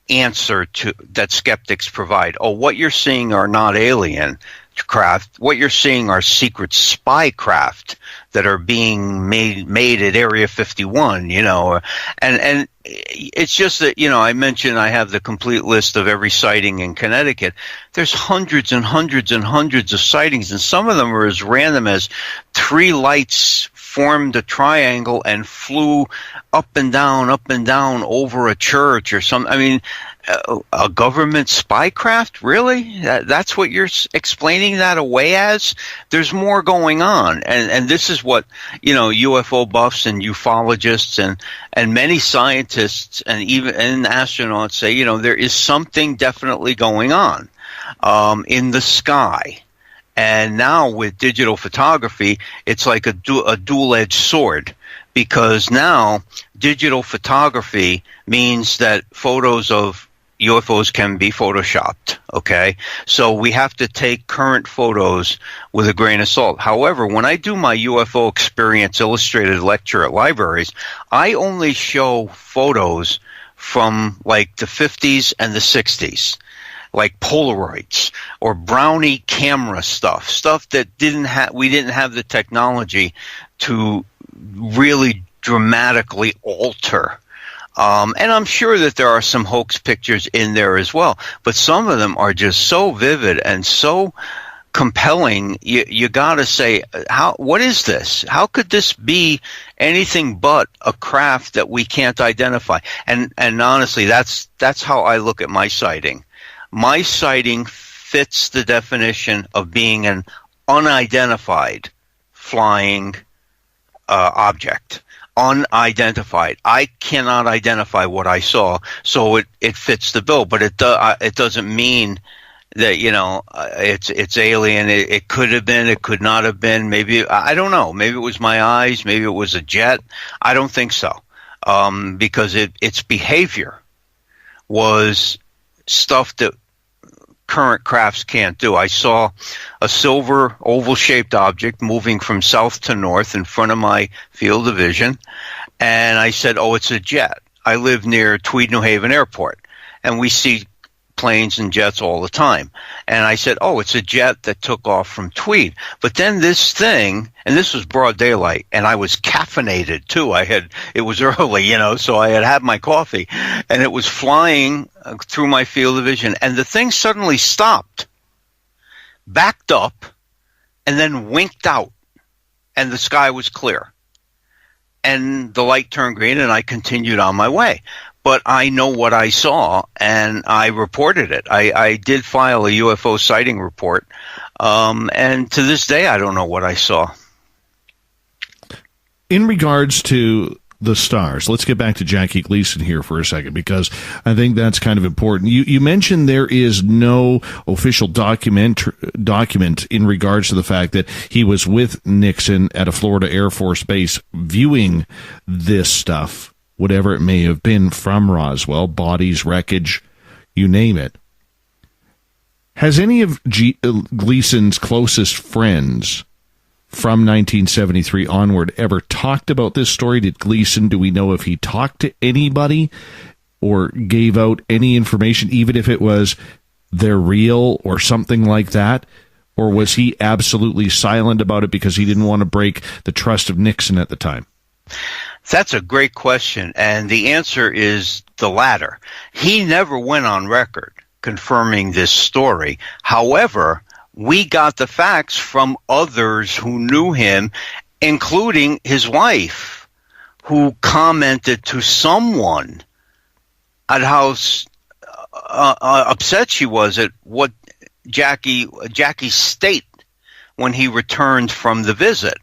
answer to that skeptics provide. Oh, what you're seeing are not alien craft. What you're seeing are secret spy craft that are being made at Area 51, you know. And it's just that, you know, I mentioned I have the complete list of every sighting in Connecticut. There's hundreds and hundreds and hundreds of sightings, and some of them are as random as 3 lights formed a triangle and flew up and down over a church or something. I mean, a government spy craft? Really? That's what you're explaining that away as? There's more going on. And this is what, you know, UFO buffs and ufologists and many scientists and even astronauts say, you know, there is something definitely going on in the sky. And now with digital photography, it's like a dual-edged sword, because now digital photography means that photos of UFOs can be photoshopped, okay? So we have to take current photos with a grain of salt. However, when I do my UFO Experience Illustrated lecture at libraries, I only show photos from like the 50s and the 60s. Like Polaroids or Brownie camera stuff that we didn't have the technology to really dramatically alter. And I'm sure that there are some hoax pictures in there as well, but some of them are just so vivid and so compelling. You got to say, what is this? How could this be anything but a craft that we can't identify? And honestly, that's how I look at my sighting. My sighting fits the definition of being an unidentified flying object. Unidentified. I cannot identify what I saw, so it fits the bill. But it doesn't mean that, you know, it's alien. It could have been. It could not have been. Maybe, I don't know. Maybe it was my eyes. Maybe it was a jet. I don't think so, because its behavior was stuff that current crafts can't do. I saw a silver oval-shaped object moving from south to north in front of my field of vision, and I said, oh, it's a jet. I live near Tweed, New Haven Airport, and we see planes and jets all the time. And I said, oh, it's a jet that took off from Tweed. But then this thing, and this was broad daylight, and I was caffeinated too. It was early, you know, so I had my coffee, and it was flying through my field of vision, and the thing suddenly stopped, backed up, and then winked out, and the sky was clear. and the light turned green, and I continued on my way. But I know what I saw, and I reported it. I did file a UFO sighting report, and to this day, I don't know what I saw. In regards to the stars, let's get back to Jackie Gleason here for a second, because I think that's kind of important. You mentioned there is no official document in regards to the fact that he was with Nixon at a Florida Air Force base viewing this stuff, whatever it may have been from Roswell, bodies, wreckage, you name it. Has any of Gleason's closest friends from 1973 onward ever talked about this story? Did Gleason, do we know if he talked to anybody or gave out any information, even if it was they're real or something like that? Or was he absolutely silent about it because he didn't want to break the trust of Nixon at the time? That's a great question, and the answer is the latter. He never went on record confirming this story. However, we got the facts from others who knew him, including his wife, who commented to someone at how upset she was at what Jackie's state when he returned from the visit.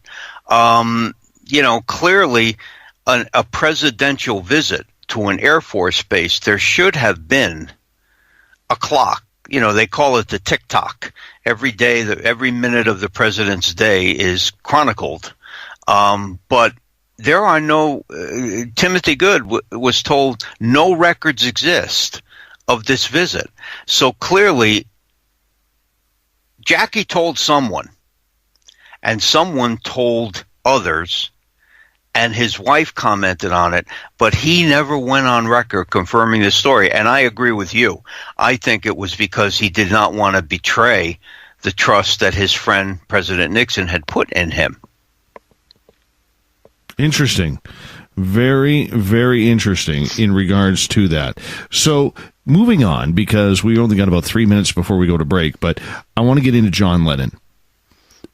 Clearly a presidential visit to an Air Force base, there should have been a clock. They call it the tick-tock. Every day, every minute of the president's day is chronicled. But there are no, Timothy Good was told no records exist of this visit. So clearly, Jackie told someone, and someone told others, and his wife commented on it, but he never went on record confirming the story. And I agree with you. I think it was because he did not want to betray the trust that his friend, President Nixon, had put in him. Interesting. Very, very interesting in regards to that. So moving on, because we only got about 3 minutes before we go to break, but I want to get into John Lennon.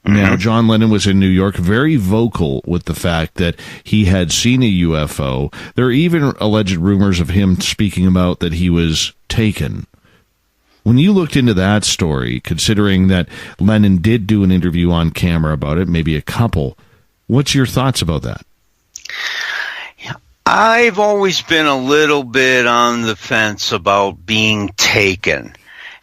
Now, John Lennon was in New York, very vocal with the fact that he had seen a UFO. There are even alleged rumors of him speaking about that he was taken. When you looked into that story, considering that Lennon did do an interview on camera about it, maybe a couple, what's your thoughts about that? I've always been a little bit on the fence about being taken.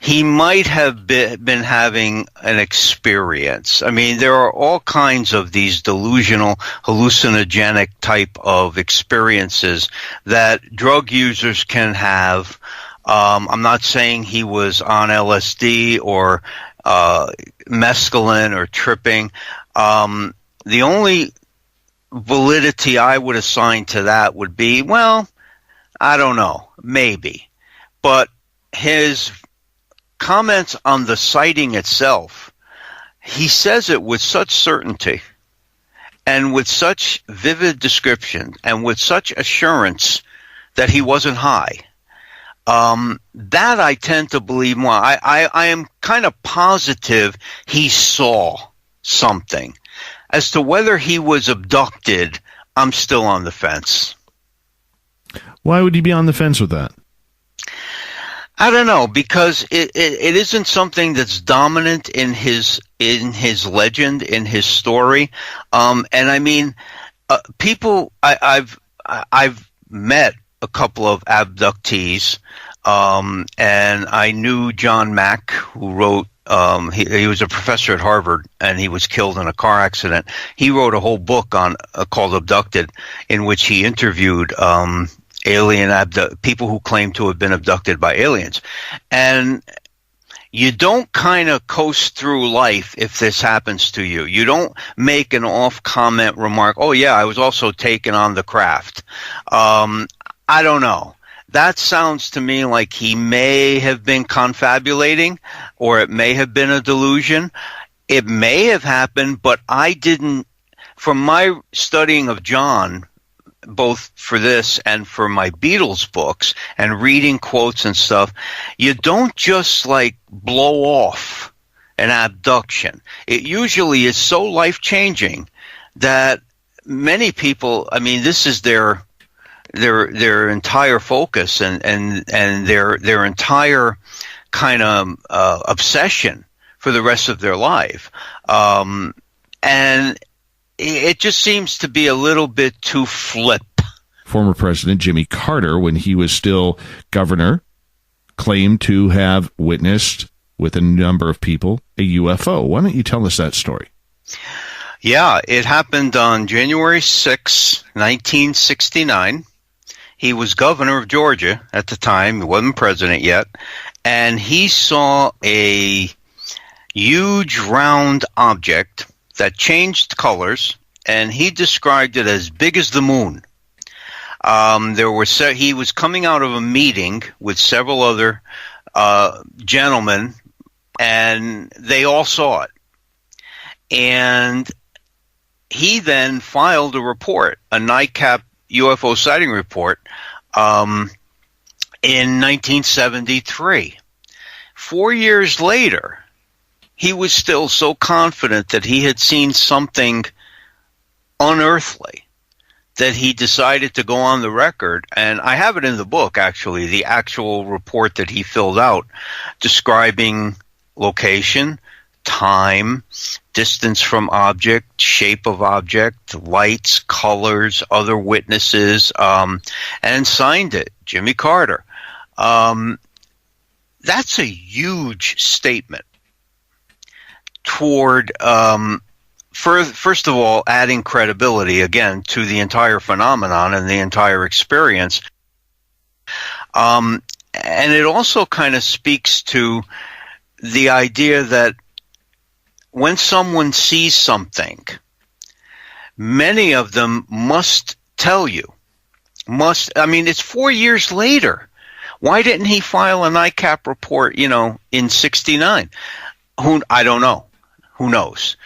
He might have been having an experience. I mean, there are all kinds of these delusional, hallucinogenic type of experiences that drug users can have. I'm not saying he was on LSD or mescaline or tripping. The only validity I would assign to that would be, well, I don't know, maybe. But his comments on the sighting itself, he says it with such certainty and with such vivid description and with such assurance that he wasn't high. That I tend to believe more. I am kind of positive he saw something. As to whether he was abducted, I'm still on the fence. Why would you be on the fence with that? I don't know, because it isn't something that's dominant in his legend, in his story. And I mean, people. I've met a couple of abductees, and I knew John Mack, who wrote. He was a professor at Harvard, and he was killed in a car accident. He wrote a whole book on called Abducted, in which he interviewed people who claim to have been abducted by aliens. And you don't kind of coast through life if this happens to you. You don't make an off-comment remark, oh yeah, I was also taken on the craft. I don't know. That sounds to me like he may have been confabulating, or it may have been a delusion. It may have happened, but I didn't, from my studying of John, both for this and for my Beatles books and reading quotes and stuff, you don't just like blow off an abduction. It usually is so life-changing that many people, I mean, this is their entire focus and their entire kind of obsession for the rest of their life. And it just seems to be a little bit too flip. Former President Jimmy Carter, when he was still governor, claimed to have witnessed with a number of people a UFO. Why don't you tell us that story? Yeah, it happened on January 6, 1969. He was governor of Georgia at the time. He wasn't president yet. And he saw a huge round object that changed colors, and he described it as big as the moon. He was coming out of a meeting with several other gentlemen, and they all saw it. And he then filed a report, a NICAP UFO sighting report, in 1973. 4 years later, he was still so confident that he had seen something unearthly that he decided to go on the record. And I have it in the book, actually, the actual report that he filled out describing location, time, distance from object, shape of object, lights, colors, other witnesses, and signed it, Jimmy Carter. That's a huge statement toward, first of all, adding credibility, again, to the entire phenomenon and the entire experience. And it also kind of speaks to the idea that when someone sees something, many of them must tell you. It's 4 years later. Why didn't he file a NICAP report, in 69? I don't know. Who knows?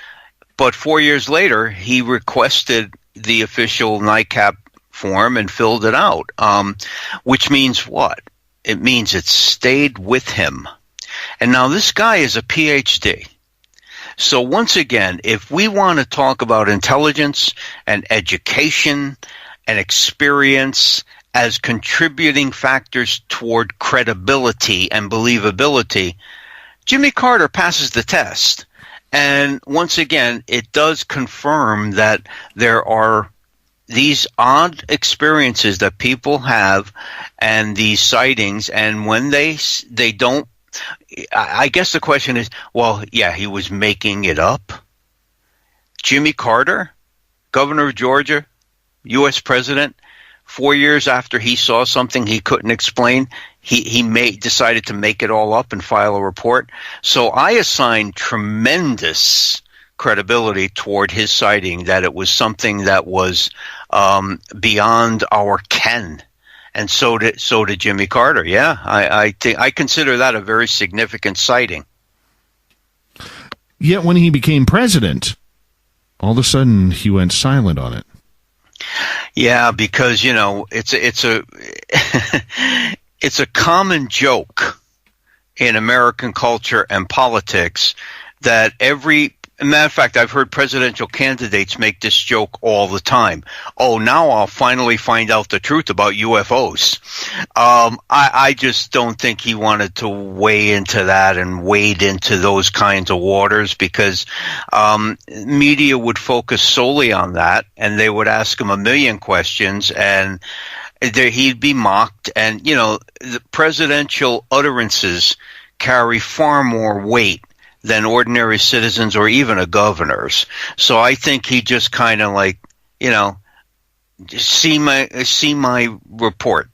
But 4 years later, he requested the official NICAP form and filled it out, which means what? It means it stayed with him. And now this guy is a PhD. So once again, if we want to talk about intelligence and education and experience as contributing factors toward credibility and believability, Jimmy Carter passes the test. And once again, it does confirm that there are these odd experiences that people have and these sightings, and when they don't, I guess the question is, well, yeah, he was making it up. Jimmy Carter, governor of Georgia, U.S. president, 4 years after he saw something he couldn't explain, he decided to make it all up and file a report. So I assign tremendous credibility toward his sighting, that it was something that was beyond our ken. And so did Jimmy Carter. Yeah, I consider that a very significant sighting. Yet when he became president, all of a sudden he went silent on it. Yeah, because it's a it's a common joke in American culture and politics that matter of fact, I've heard presidential candidates make this joke all the time. Oh, now I'll finally find out the truth about UFOs. I just don't think he wanted to weigh into that and wade into those kinds of waters, because media would focus solely on that, and they would ask him a million questions, and he'd be mocked. And, the presidential utterances carry far more weight than ordinary citizens or even a governor's. So I think he just kind of see my report,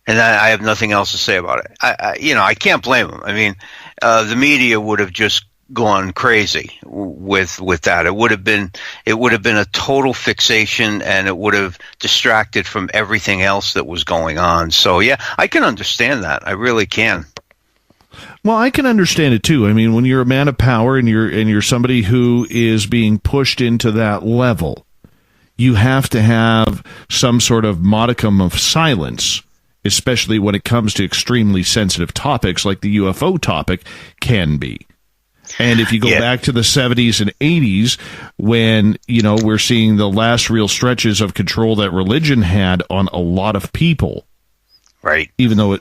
and I have nothing else to say about it. I can't blame him. I mean, the media would have just gone crazy with that. It would have been a total fixation, and it would have distracted from everything else that was going on. So yeah, I can understand that. I really can. Well, I can understand it too. I mean, when you're a man of power and you're somebody who is being pushed into that level, you have to have some sort of modicum of silence, especially when it comes to extremely sensitive topics like the UFO topic can be. And if you go back to the 70s and 80s, when, we're seeing the last real stretches of control that religion had on a lot of people. Right. Even though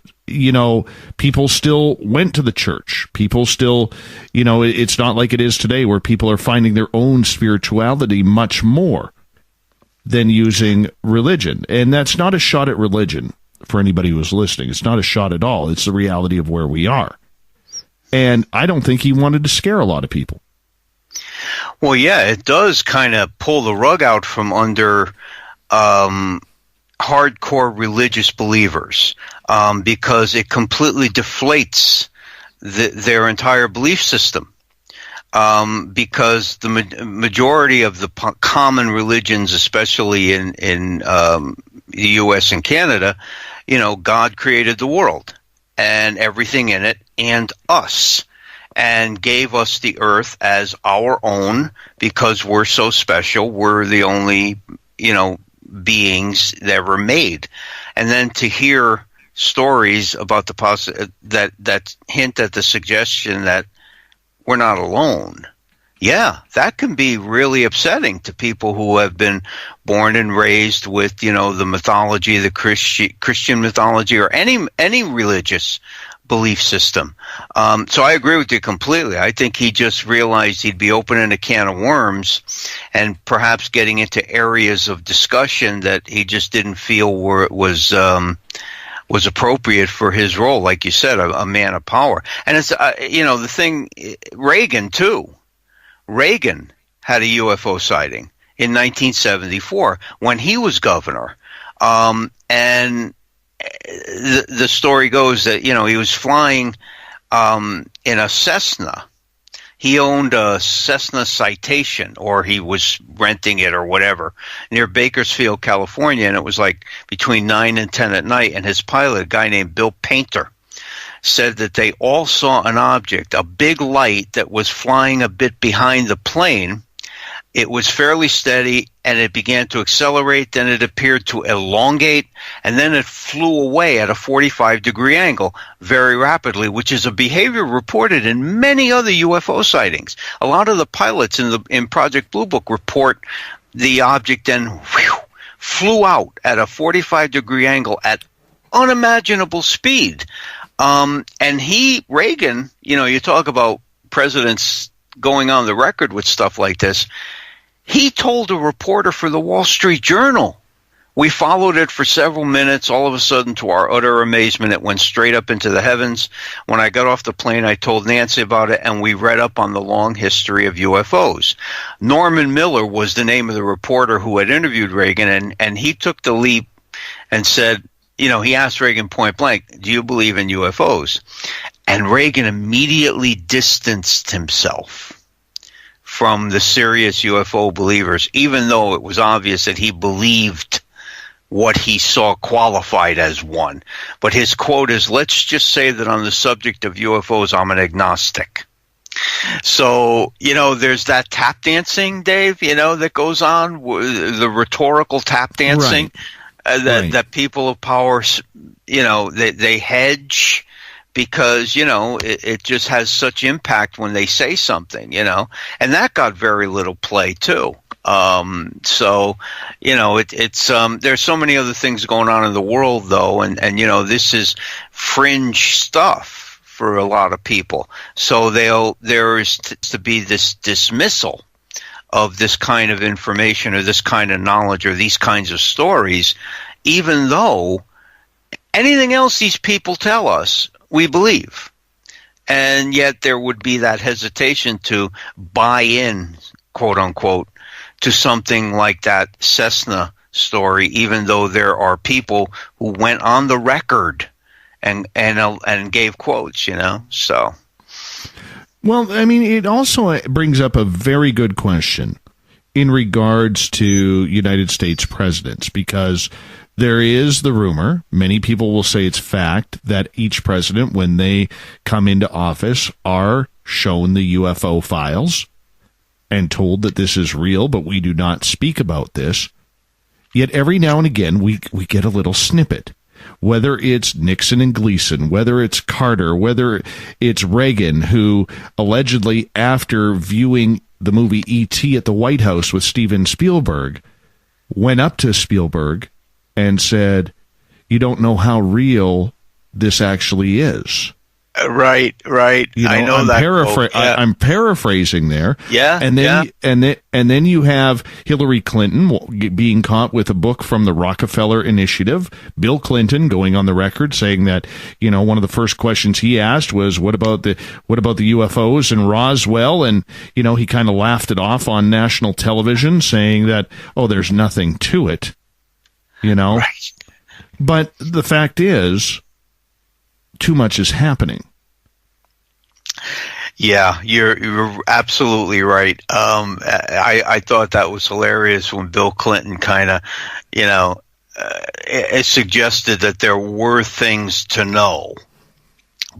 people still went to the church. People still, it's not like it is today where people are finding their own spirituality much more than using religion. And that's not a shot at religion for anybody who's listening. It's not a shot at all. It's the reality of where we are. And I don't think he wanted to scare a lot of people. Well, yeah, it does kind of pull the rug out from under hardcore religious believers, because it completely deflates their entire belief system. Because the majority of the common religions, especially in the U.S. and Canada, God created the world and everything in it and us, and gave us the earth as our own because we're so special. We're the only, beings that were made. And then to hear stories about that hint at the suggestion that we're not alone. Yeah, that can be really upsetting to people who have been born and raised with, the mythology, the Christian mythology, or any religious belief system. So I agree with you completely. I think he just realized he'd be opening a can of worms and perhaps getting into areas of discussion that he just didn't feel was appropriate for his role, like you said, a man of power. And it's the thing, Reagan too. Reagan had a UFO sighting in 1974 when he was governor, and the story goes that he was flying in a Cessna. He owned a Cessna Citation, or he was renting it or whatever, near Bakersfield, California, and it was like between 9 and 10 at night, and his pilot, a guy named Bill Painter, said that they all saw an object, a big light that was flying a bit behind the plane. It was fairly steady, and it began to accelerate, then it appeared to elongate, and then it flew away at a 45-degree angle very rapidly, which is a behavior reported in many other UFO sightings. A lot of the pilots in Project Blue Book report the object then flew out at a 45-degree angle at unimaginable speed. And Reagan, you talk about presidents going on the record with stuff like this. He told a reporter for the Wall Street Journal. We followed it for several minutes. All of a sudden, to our utter amazement, it went straight up into the heavens. When I got off the plane, I told Nancy about it, and we read up on the long history of UFOs. Norman Miller was the name of the reporter who had interviewed Reagan, and he took the leap and said, he asked Reagan point blank, do you believe in UFOs? And Reagan immediately distanced himself from the serious UFO believers, even though it was obvious that he believed what he saw qualified as one. But his quote is, let's just say that on the subject of UFOs, I'm an agnostic. So, there's that tap dancing, Dave, that goes on, the rhetorical tap dancing. Right. That people of power, they hedge because, it just has such impact when they say something, and that got very little play too. So, it's there's so many other things going on in the world though. And this is fringe stuff for a lot of people. So there is to be this dismissal of this kind of information or this kind of knowledge or these kinds of stories, even though anything else these people tell us, we believe. And yet there would be that hesitation to buy in, quote unquote, to something like that Cessna story, even though there are people who went on the record and gave quotes, so. Well, I mean, it also brings up a very good question in regards to United States presidents, because there is the rumor, many people will say it's fact, that each president, when they come into office, are shown the UFO files and told that this is real, but we do not speak about this. Yet every now and again, we get a little snippet. whether it's Nixon and Gleason, whether it's Carter, whether it's Reagan, who allegedly, after viewing the movie E.T. at the White House with Steven Spielberg, went up to Spielberg and said, "You don't know how real this actually is." Right. You know, I know that. I'm paraphrasing there. Yeah. And then you have Hillary Clinton being caught with a book from the Rockefeller Initiative. Bill Clinton going on the record saying that, you know, one of the first questions he asked was, "What about the UFOs in Roswell?" And, you know, he kind of laughed it off on national television, saying that, "Oh, there's nothing to it." You know. Right. But the fact is, too much is happening. Yeah, you're absolutely right. I thought that was hilarious when Bill Clinton kind of, it suggested that there were things to know,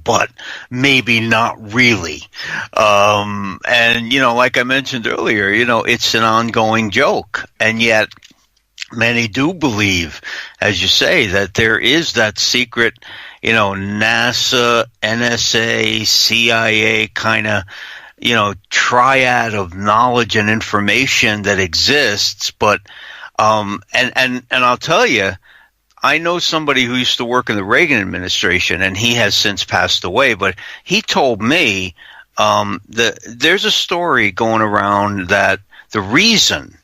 but maybe not really. And, like I mentioned earlier, it's an ongoing joke. And yet many do believe, as you say, that there is that secret, NASA, NSA, CIA kind of, triad of knowledge and information that exists. But, and I'll tell you, I know somebody who used to work in the Reagan administration, and he has since passed away, but he told me, that there's a story going around that the reason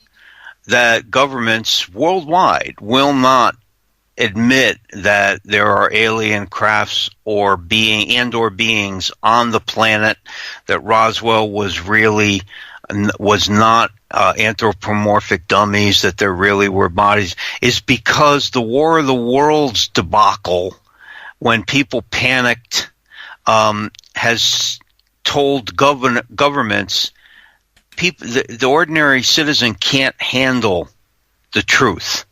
that governments worldwide will not admit that there are alien crafts or beings on the planet, that Roswell was not anthropomorphic dummies, that there really were bodies, is because the War of the Worlds debacle, when people panicked, has told governments, the ordinary citizen can't handle the truth.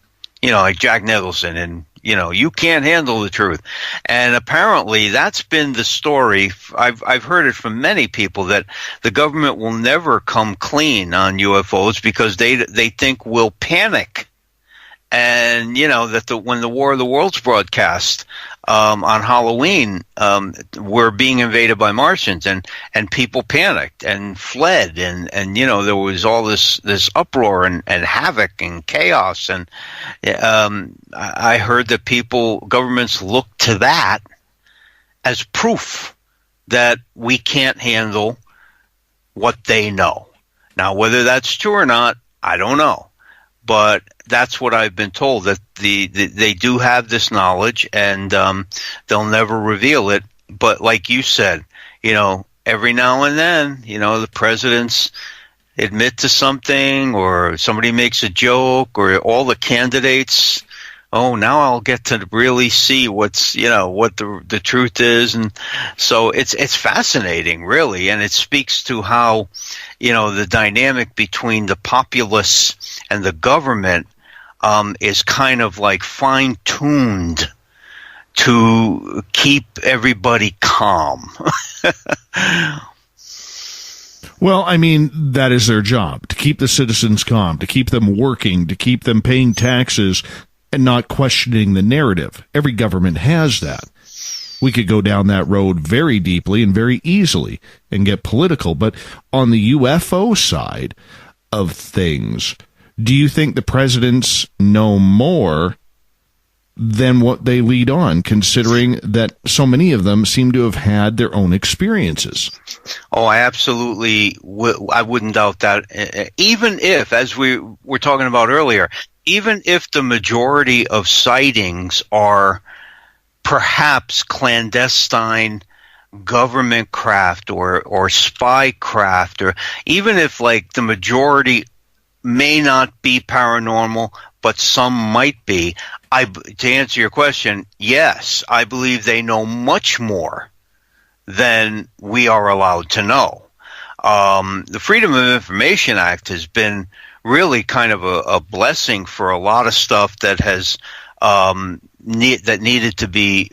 Like Jack Nicholson, and, you can't handle the truth. And apparently that's been the story. I've heard it from many people, that the government will never come clean on UFOs because they think we'll panic. And, that when the War of the Worlds broadcast, on Halloween, we're being invaded by Martians, and people panicked and fled, and there was all this uproar and havoc and chaos, and I heard that governments look to that as proof that we can't handle what they know. Now, whether that's true or not, I don't know. But that's what I've been told, that they do have this knowledge, and they'll never reveal it. But like you said, every now and then, the presidents admit to something, or somebody makes a joke, or all the candidates, oh, now I'll get to really see what's, what the truth is. And so it's fascinating, really. And it speaks to how, the dynamic between the populace and the government is kind of like fine-tuned to keep everybody calm. Well, I mean, that is their job, to keep the citizens calm, to keep them working, to keep them paying taxes and not questioning the narrative. Every government has that. We could go down that road very deeply and very easily and get political. But on the UFO side of things, do you think the presidents know more than what they lead on, considering that so many of them seem to have had their own experiences? Oh, I absolutely I wouldn't doubt that. Even if, as we were talking about earlier, even if the majority of sightings are perhaps clandestine government craft or spy craft, or even if like the majority may not be paranormal, but some might be, to answer your question, yes, I believe they know much more than we are allowed to know. The Freedom of Information Act has been really kind of a blessing for a lot of stuff that has that needed to be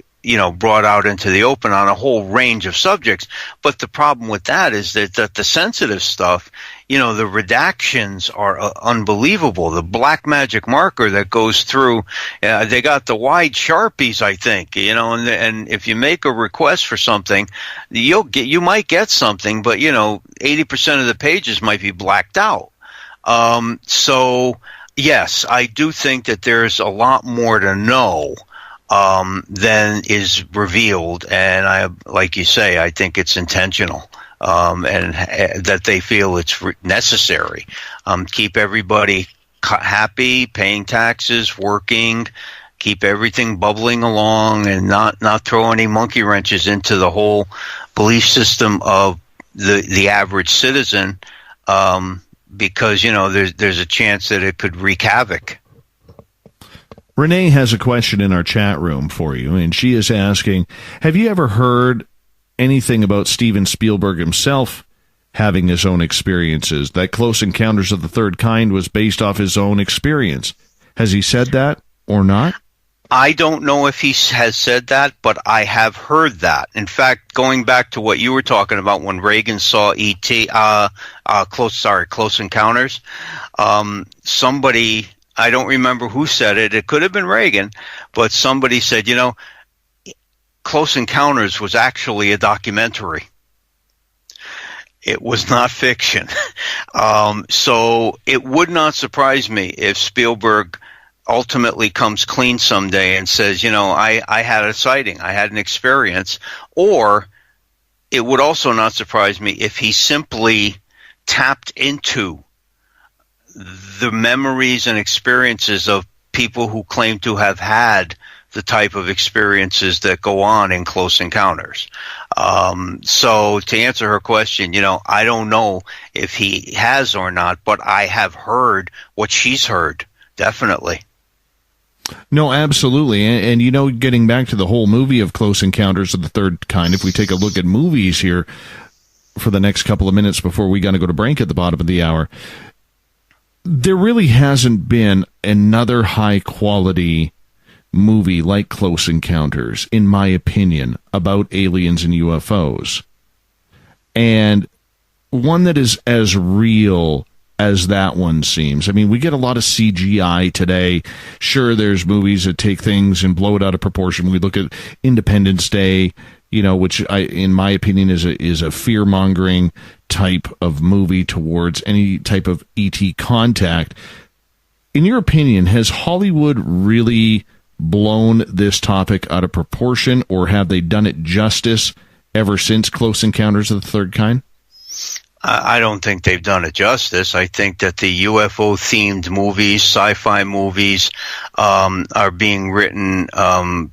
brought out into the open on a whole range of subjects. But the problem with that is that the sensitive stuff, the redactions are unbelievable. The black magic marker that goes through, they got the wide Sharpies, I think, and if you make a request for something, you might get something, but 80% of the pages might be blacked out. So yes, I do think that there's a lot more to know than is revealed, and like you say, I think it's intentional, and that they feel it's necessary. Keep everybody happy, paying taxes, working, keep everything bubbling along, and not throw any monkey wrenches into the whole belief system of the average citizen, because there's a chance that it could wreak havoc. Renee has a question in our chat room for you, and she is asking, have you ever heard anything about Steven Spielberg himself having his own experiences, that Close Encounters of the Third Kind was based off his own experience? Has he said that or not? I don't know if he has said that, but I have heard that. In fact, going back to what you were talking about when Reagan saw E.T., Close Encounters, somebody, I don't remember who said it. It could have been Reagan, but somebody said, Close Encounters was actually a documentary. It was not fiction. So it would not surprise me if Spielberg ultimately comes clean someday and says, I had a sighting, I had an experience. Or it would also not surprise me if he simply tapped into the memories and experiences of people who claim to have had the type of experiences that go on in Close Encounters. So to answer her question, I don't know if he has or not, but I have heard what she's heard, definitely. No, absolutely. And getting back to the whole movie of Close Encounters of the Third Kind, if we take a look at movies here for the next couple of minutes before we got to go to break at the bottom of the hour, there really hasn't been another high-quality movie like Close Encounters, in my opinion, about aliens and UFOs. And one that is as real as that one seems. I mean, we get a lot of CGI today. Sure, there's movies that take things and blow it out of proportion. We look at Independence Day, which in my opinion is a fear-mongering type of movie towards any type of ET contact. In your opinion, has Hollywood really blown this topic out of proportion, or have they done it justice ever since Close Encounters of the Third Kind? I don't think they've done it justice. I think that the UFO-themed movies, sci-fi movies, are being written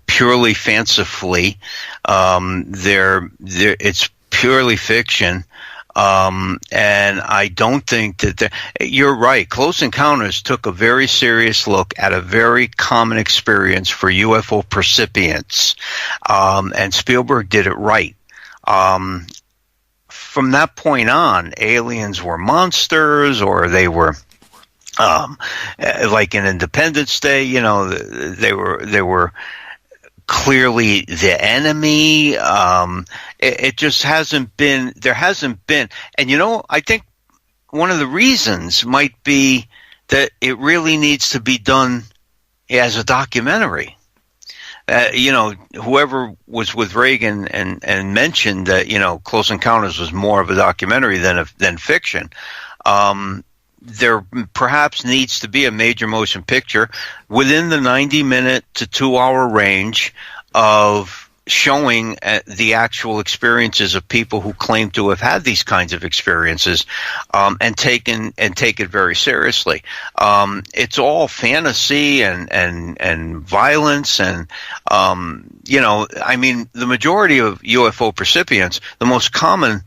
purely fancifully. It's purely fiction. And I don't think that you're right. Close Encounters took a very serious look at a very common experience for UFO percipients. And Spielberg did it right. From that point on, aliens were monsters, or they were, like in Independence Day, they were clearly the enemy. It just hasn't been, and I think one of the reasons might be that it really needs to be done as a documentary. Whoever was with Reagan and mentioned that, Close Encounters was more of a documentary than fiction. There perhaps needs to be a major motion picture within the 90-minute to 2-hour range of showing the actual experiences of people who claim to have had these kinds of experiences, and take it very seriously. It's all fantasy and violence, and the majority of UFO percipients, the most common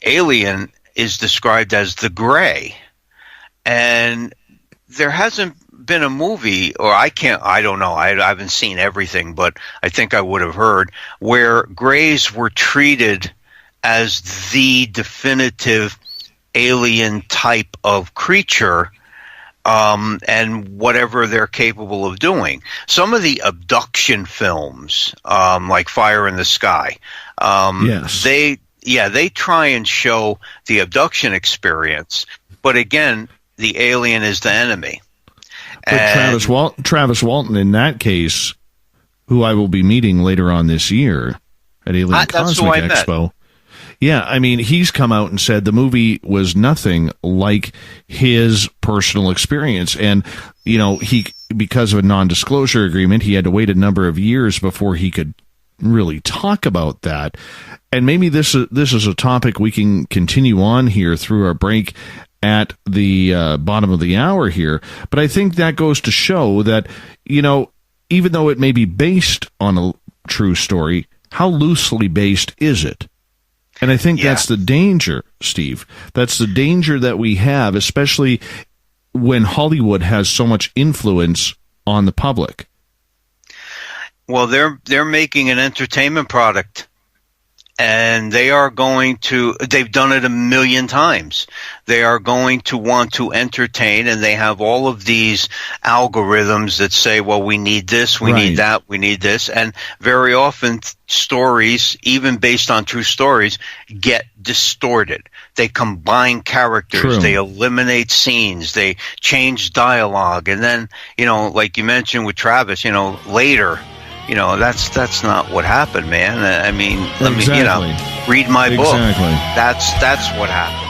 alien is described as the gray, and there hasn't been a movie, or I don't know, I haven't seen everything, but I think I would have heard, where grays were treated as the definitive alien type of creature, and whatever they're capable of doing. Some of the abduction films, like Fire in the Sky, yes. they try and show the abduction experience, but again, the alien is the enemy. But Travis Walton, in that case, who I will be meeting later on this year at Alien Cosmic Expo. Yeah, I mean, he's come out and said the movie was nothing like his personal experience. And, you know, because of a non-disclosure agreement, he had to wait a number of years before he could really talk about that. And maybe this is a topic we can continue on here through our break at the bottom of the hour here. But I think that goes to show that, you know, even though it may be based on a true story, how loosely based is it? And I think that's the danger, Steve. That's the danger that we have, especially when Hollywood has so much influence on the public. Well, they're making an entertainment product, and they are going to, they've done it a million times. They are going to want to entertain, and they have all of these algorithms that say, well, we need this, we need that, we need this. And very often stories, even based on true stories, get distorted. They combine characters, they eliminate scenes, they change dialogue. And then, you know, like you mentioned with Travis, you know, later, you know, that's not what happened, man. I mean, let me, you know, read my book. That's what happened.